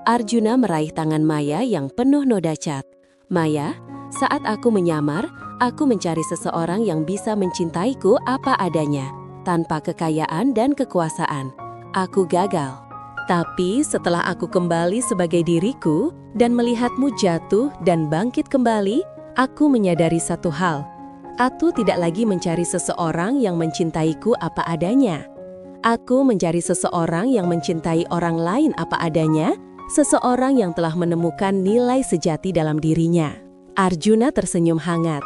Arjuna meraih tangan Maya yang penuh noda cat. "Maya, saat aku menyamar, aku mencari seseorang yang bisa mencintaiku apa adanya, tanpa kekayaan dan kekuasaan. Aku gagal. Tapi setelah aku kembali sebagai diriku dan melihatmu jatuh dan bangkit kembali, aku menyadari satu hal. Aku tidak lagi mencari seseorang yang mencintaiku apa adanya. Aku mencari seseorang yang mencintai orang lain apa adanya, seseorang yang telah menemukan nilai sejati dalam dirinya. Arjuna tersenyum hangat.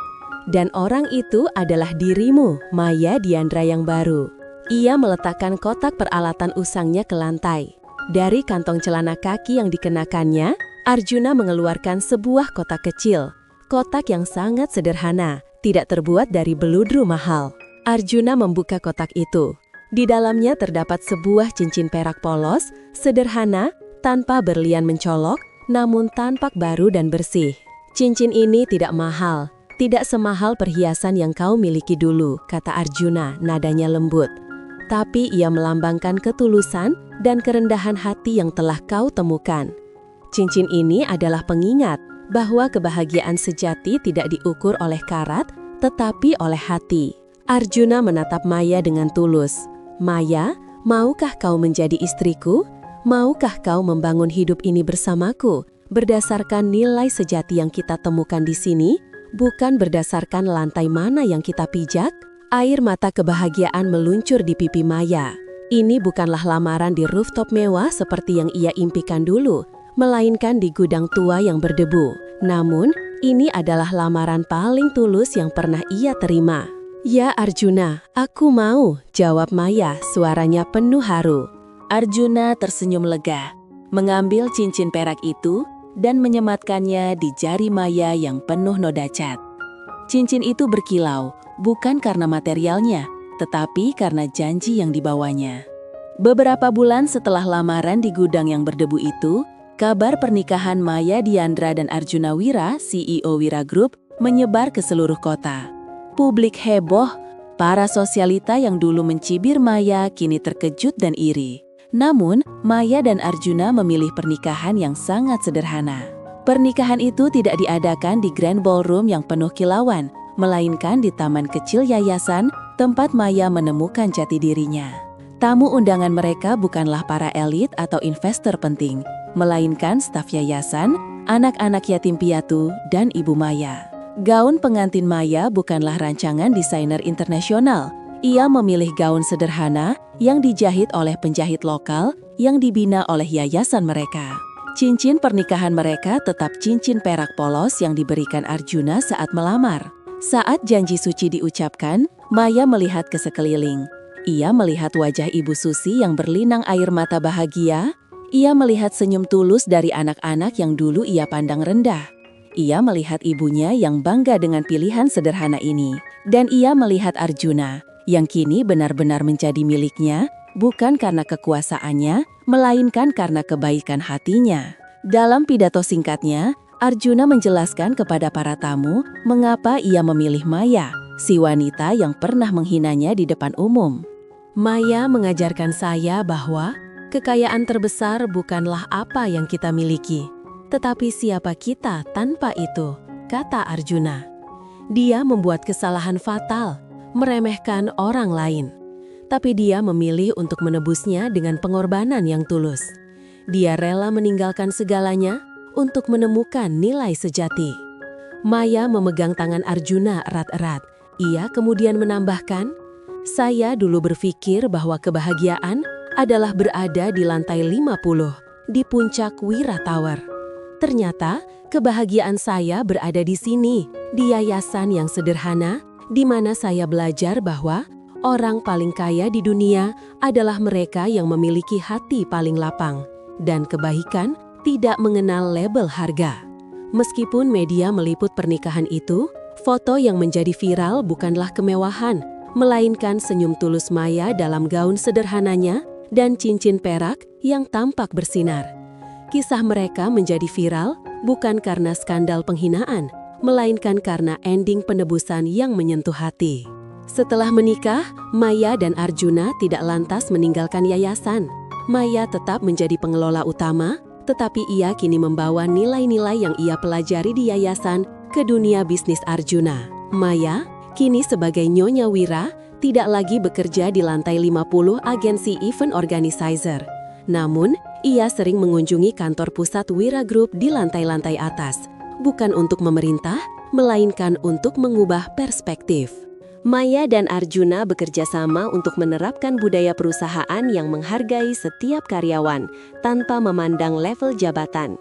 Dan orang itu adalah dirimu, Maya Diandra yang baru. Ia meletakkan kotak peralatan usangnya ke lantai. Dari kantong celana kaki yang dikenakannya, Arjuna mengeluarkan sebuah kotak kecil. Kotak yang sangat sederhana, tidak terbuat dari beludru mahal. Arjuna membuka kotak itu. Di dalamnya terdapat sebuah cincin perak polos, sederhana, tanpa berlian mencolok, namun tampak baru dan bersih. Cincin ini tidak mahal, tidak semahal perhiasan yang kau miliki dulu, kata Arjuna, nadanya lembut. Tapi ia melambangkan ketulusan dan kerendahan hati yang telah kau temukan. Cincin ini adalah pengingat bahwa kebahagiaan sejati tidak diukur oleh karat, tetapi oleh hati. Arjuna menatap Maya dengan tulus. Maya, maukah kau menjadi istriku? Maukah kau membangun hidup ini bersamaku, berdasarkan nilai sejati yang kita temukan di sini, bukan berdasarkan lantai mana yang kita pijak? Air mata kebahagiaan meluncur di pipi Maya. Ini bukanlah lamaran di rooftop mewah seperti yang ia impikan dulu, melainkan di gudang tua yang berdebu. Namun, ini adalah lamaran paling tulus yang pernah ia terima. Ya Arjuna, aku mau, jawab Maya, suaranya penuh haru. Arjuna tersenyum lega, mengambil cincin perak itu dan menyematkannya di jari Maya yang penuh noda cat. Cincin itu berkilau, bukan karena materialnya, tetapi karena janji yang dibawanya. Beberapa bulan setelah lamaran di gudang yang berdebu itu, kabar pernikahan Maya Diandra dan Arjuna Wira, CEO Wira Group, menyebar ke seluruh kota. Publik heboh, para sosialita yang dulu mencibir Maya kini terkejut dan iri. Namun, Maya dan Arjuna memilih pernikahan yang sangat sederhana. Pernikahan itu tidak diadakan di Grand Ballroom yang penuh kilauan, melainkan di taman kecil yayasan tempat Maya menemukan jati dirinya. Tamu undangan mereka bukanlah para elit atau investor penting, melainkan staf yayasan, anak-anak yatim piatu, dan ibu Maya. Gaun pengantin Maya bukanlah rancangan desainer internasional. Ia memilih gaun sederhana yang dijahit oleh penjahit lokal yang dibina oleh yayasan mereka. Cincin pernikahan mereka tetap cincin perak polos yang diberikan Arjuna saat melamar. Saat janji suci diucapkan, Maya melihat ke sekeliling. Ia melihat wajah Ibu Susi yang berlinang air mata bahagia. Ia melihat senyum tulus dari anak-anak yang dulu ia pandang rendah. Ia melihat ibunya yang bangga dengan pilihan sederhana ini. Dan ia melihat Arjuna, yang kini benar-benar menjadi miliknya, bukan karena kekuasaannya, melainkan karena kebaikan hatinya. Dalam pidato singkatnya, Arjuna menjelaskan kepada para tamu mengapa ia memilih Maya, si wanita yang pernah menghinanya di depan umum. Maya mengajarkan saya bahwa kekayaan terbesar bukanlah apa yang kita miliki, tetapi siapa kita tanpa itu, kata Arjuna. Dia membuat kesalahan fatal, meremehkan orang lain. Tapi dia memilih untuk menebusnya dengan pengorbanan yang tulus. Dia rela meninggalkan segalanya untuk menemukan nilai sejati. Maya memegang tangan Arjuna erat-erat. Ia kemudian menambahkan, saya dulu berpikir bahwa kebahagiaan adalah berada di lantai 50, di puncak Wira Tower. Ternyata, kebahagiaan saya berada di sini, di yayasan yang sederhana, di mana saya belajar bahwa orang paling kaya di dunia adalah mereka yang memiliki hati paling lapang, dan kebaikan tidak mengenal label harga. Meskipun media meliput pernikahan itu, foto yang menjadi viral bukanlah kemewahan, melainkan senyum tulus Maya dalam gaun sederhananya dan cincin perak yang tampak bersinar. Kisah mereka menjadi viral bukan karena skandal penghinaan, melainkan karena ending penebusan yang menyentuh hati. Setelah menikah, Maya dan Arjuna tidak lantas meninggalkan yayasan. Maya tetap menjadi pengelola utama, tetapi ia kini membawa nilai-nilai yang ia pelajari di yayasan ke dunia bisnis Arjuna. Maya, kini sebagai Nyonya Wira, tidak lagi bekerja di lantai 50 agensi event organizer. Namun, ia sering mengunjungi kantor pusat Wira Group di lantai-lantai atas, bukan untuk memerintah, melainkan untuk mengubah perspektif. Maya dan Arjuna bekerja sama untuk menerapkan budaya perusahaan yang menghargai setiap karyawan tanpa memandang level jabatan.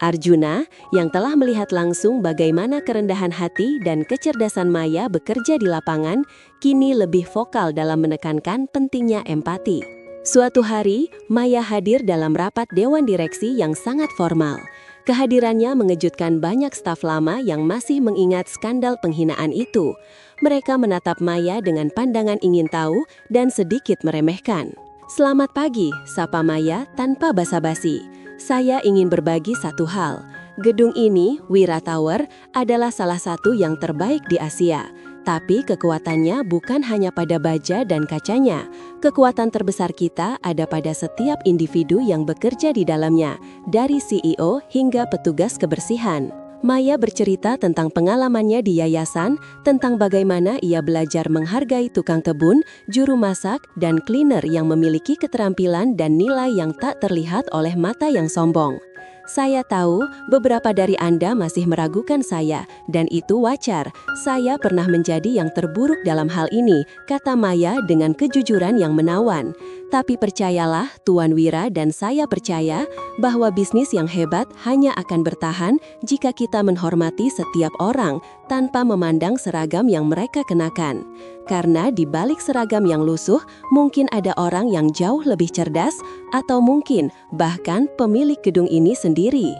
Arjuna, yang telah melihat langsung bagaimana kerendahan hati dan kecerdasan Maya bekerja di lapangan, kini lebih vokal dalam menekankan pentingnya empati. Suatu hari, Maya hadir dalam rapat dewan direksi yang sangat formal. Kehadirannya mengejutkan banyak staf lama yang masih mengingat skandal penghinaan itu. Mereka menatap Maya dengan pandangan ingin tahu dan sedikit meremehkan. "Selamat pagi," sapa Maya tanpa basa-basi. "Saya ingin berbagi satu hal. Gedung ini, Wira Tower, adalah salah satu yang terbaik di Asia. Tapi kekuatannya bukan hanya pada baja dan kacanya. Kekuatan terbesar kita ada pada setiap individu yang bekerja di dalamnya, dari CEO hingga petugas kebersihan." Maya bercerita tentang pengalamannya di yayasan, tentang bagaimana ia belajar menghargai tukang kebun, juru masak, dan cleaner yang memiliki keterampilan dan nilai yang tak terlihat oleh mata yang sombong. "Saya tahu beberapa dari Anda masih meragukan saya, dan itu wajar. Saya pernah menjadi yang terburuk dalam hal ini," kata Maya dengan kejujuran yang menawan. "Tapi percayalah, Tuan Wira, dan saya percaya bahwa bisnis yang hebat hanya akan bertahan jika kita menghormati setiap orang tanpa memandang seragam yang mereka kenakan. Karena di balik seragam yang lusuh, mungkin ada orang yang jauh lebih cerdas, atau mungkin bahkan pemilik gedung ini sendiri."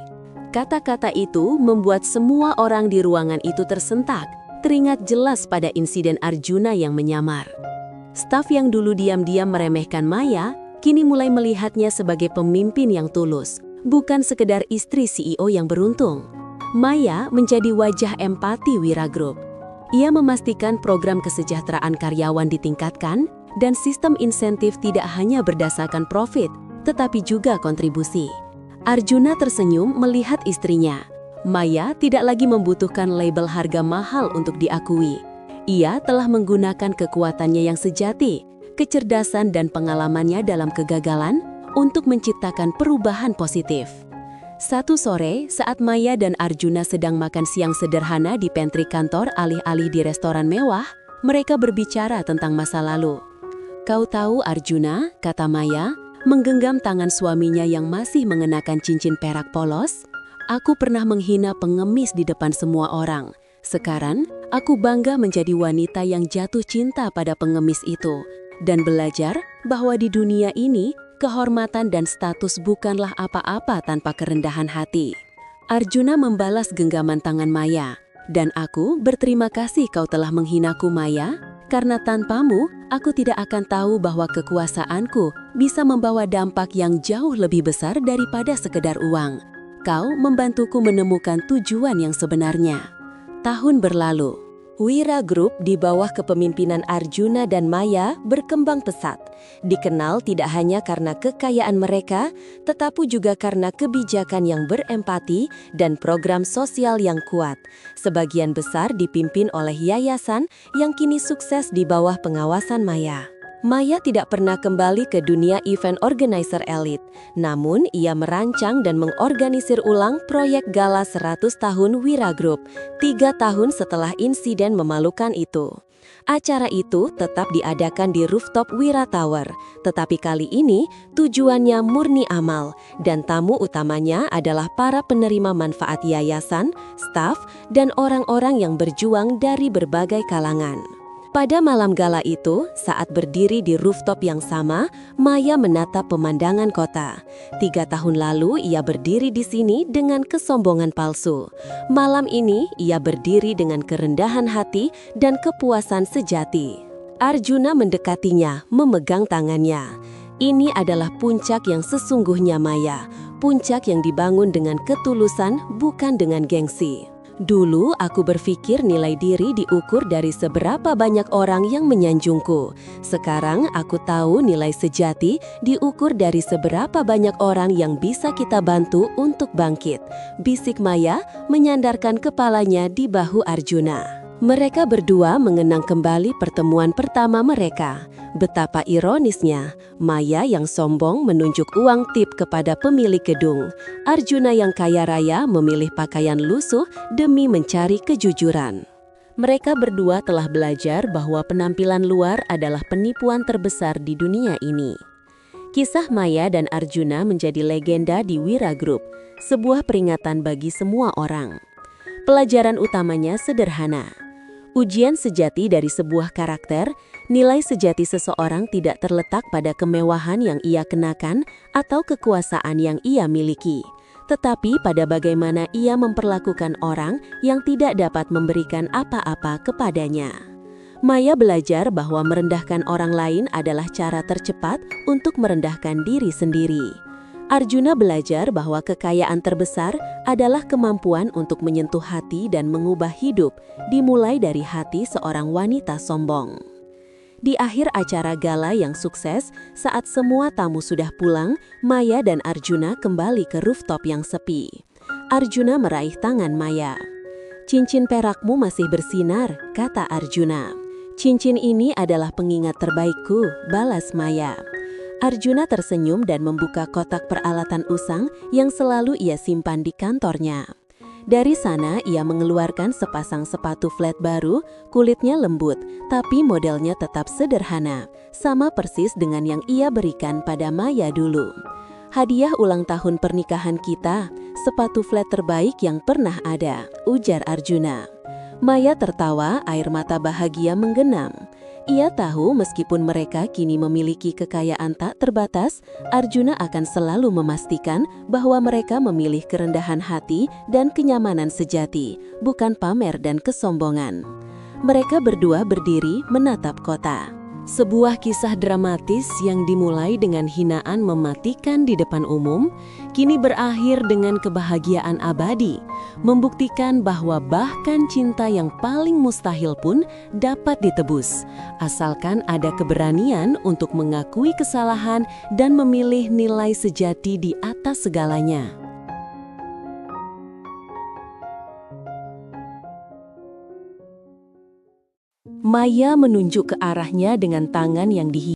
Kata-kata itu membuat semua orang di ruangan itu tersentak, teringat jelas pada insiden Arjuna yang menyamar. Staf yang dulu diam-diam meremehkan Maya, kini mulai melihatnya sebagai pemimpin yang tulus, bukan sekedar istri CEO yang beruntung. Maya menjadi wajah empati Wira Group. Ia memastikan program kesejahteraan karyawan ditingkatkan dan sistem insentif tidak hanya berdasarkan profit, tetapi juga kontribusi. Arjuna tersenyum melihat istrinya. Maya tidak lagi membutuhkan label harga mahal untuk diakui. Ia telah menggunakan kekuatannya yang sejati, kecerdasan dan pengalamannya dalam kegagalan untuk menciptakan perubahan positif. Satu sore, saat Maya dan Arjuna sedang makan siang sederhana di pantry kantor alih-alih di restoran mewah, mereka berbicara tentang masa lalu. "Kau tahu Arjuna," kata Maya, menggenggam tangan suaminya yang masih mengenakan cincin perak polos, "aku pernah menghina pengemis di depan semua orang. Sekarang, aku bangga menjadi wanita yang jatuh cinta pada pengemis itu dan belajar bahwa di dunia ini, kehormatan dan status bukanlah apa-apa tanpa kerendahan hati." Arjuna membalas genggaman tangan Maya. "Dan aku berterima kasih kau telah menghinaku, Maya, karena tanpamu, aku tidak akan tahu bahwa kekuasaanku bisa membawa dampak yang jauh lebih besar daripada sekedar uang. Kau membantuku menemukan tujuan yang sebenarnya." Tahun berlalu, Wira Group di bawah kepemimpinan Arjuna dan Maya berkembang pesat. Dikenal tidak hanya karena kekayaan mereka, tetapi juga karena kebijakan yang berempati dan program sosial yang kuat. Sebagian besar dipimpin oleh yayasan yang kini sukses di bawah pengawasan Maya. Maya tidak pernah kembali ke dunia event organizer elit. Namun, ia merancang dan mengorganisir ulang proyek Gala 100 tahun Wira Group, 3 tahun setelah insiden memalukan itu. Acara itu tetap diadakan di rooftop Wira Tower, tetapi kali ini tujuannya murni amal, dan tamu utamanya adalah para penerima manfaat yayasan, staf, dan orang-orang yang berjuang dari berbagai kalangan. Pada malam gala itu, saat berdiri di rooftop yang sama, Maya menatap pemandangan kota. 3 tahun lalu, ia berdiri di sini dengan kesombongan palsu. Malam ini, ia berdiri dengan kerendahan hati dan kepuasan sejati. Arjuna mendekatinya, memegang tangannya. "Ini adalah puncak yang sesungguhnya, Maya. Puncak yang dibangun dengan ketulusan, bukan dengan gengsi. Dulu aku berpikir nilai diri diukur dari seberapa banyak orang yang menyanjungku. Sekarang aku tahu nilai sejati diukur dari seberapa banyak orang yang bisa kita bantu untuk bangkit," bisik Maya menyandarkan kepalanya di bahu Arjuna. Mereka berdua mengenang kembali pertemuan pertama mereka. Betapa ironisnya, Maya yang sombong menunjuk uang tip kepada pemilik gedung. Arjuna yang kaya raya memilih pakaian lusuh demi mencari kejujuran. Mereka berdua telah belajar bahwa penampilan luar adalah penipuan terbesar di dunia ini. Kisah Maya dan Arjuna menjadi legenda di Wira Group, sebuah peringatan bagi semua orang. Pelajaran utamanya sederhana. Ujian sejati dari sebuah karakter, nilai sejati seseorang tidak terletak pada kemewahan yang ia kenakan atau kekuasaan yang ia miliki, tetapi pada bagaimana ia memperlakukan orang yang tidak dapat memberikan apa-apa kepadanya. Maya belajar bahwa merendahkan orang lain adalah cara tercepat untuk merendahkan diri sendiri. Arjuna belajar bahwa kekayaan terbesar adalah kemampuan untuk menyentuh hati dan mengubah hidup, dimulai dari hati seorang wanita sombong. Di akhir acara gala yang sukses, saat semua tamu sudah pulang, Maya dan Arjuna kembali ke rooftop yang sepi. Arjuna meraih tangan Maya. "Cincin perakmu masih bersinar," kata Arjuna. "Cincin ini adalah pengingat terbaikku," balas Maya. Arjuna tersenyum dan membuka kotak peralatan usang yang selalu ia simpan di kantornya. Dari sana ia mengeluarkan sepasang sepatu flat baru, kulitnya lembut, tapi modelnya tetap sederhana, sama persis dengan yang ia berikan pada Maya dulu. "Hadiah ulang tahun pernikahan kita, sepatu flat terbaik yang pernah ada," ujar Arjuna. Maya tertawa, air mata bahagia menggenang. Ia tahu meskipun mereka kini memiliki kekayaan tak terbatas, Arjuna akan selalu memastikan bahwa mereka memilih kerendahan hati dan kenyamanan sejati, bukan pamer dan kesombongan. Mereka berdua berdiri menatap kota. Sebuah kisah dramatis yang dimulai dengan hinaan mematikan di depan umum, kini berakhir dengan kebahagiaan abadi, membuktikan bahwa bahkan cinta yang paling mustahil pun dapat ditebus, asalkan ada keberanian untuk mengakui kesalahan dan memilih nilai sejati di atas segalanya. Maya menunjuk ke arahnya dengan tangan yang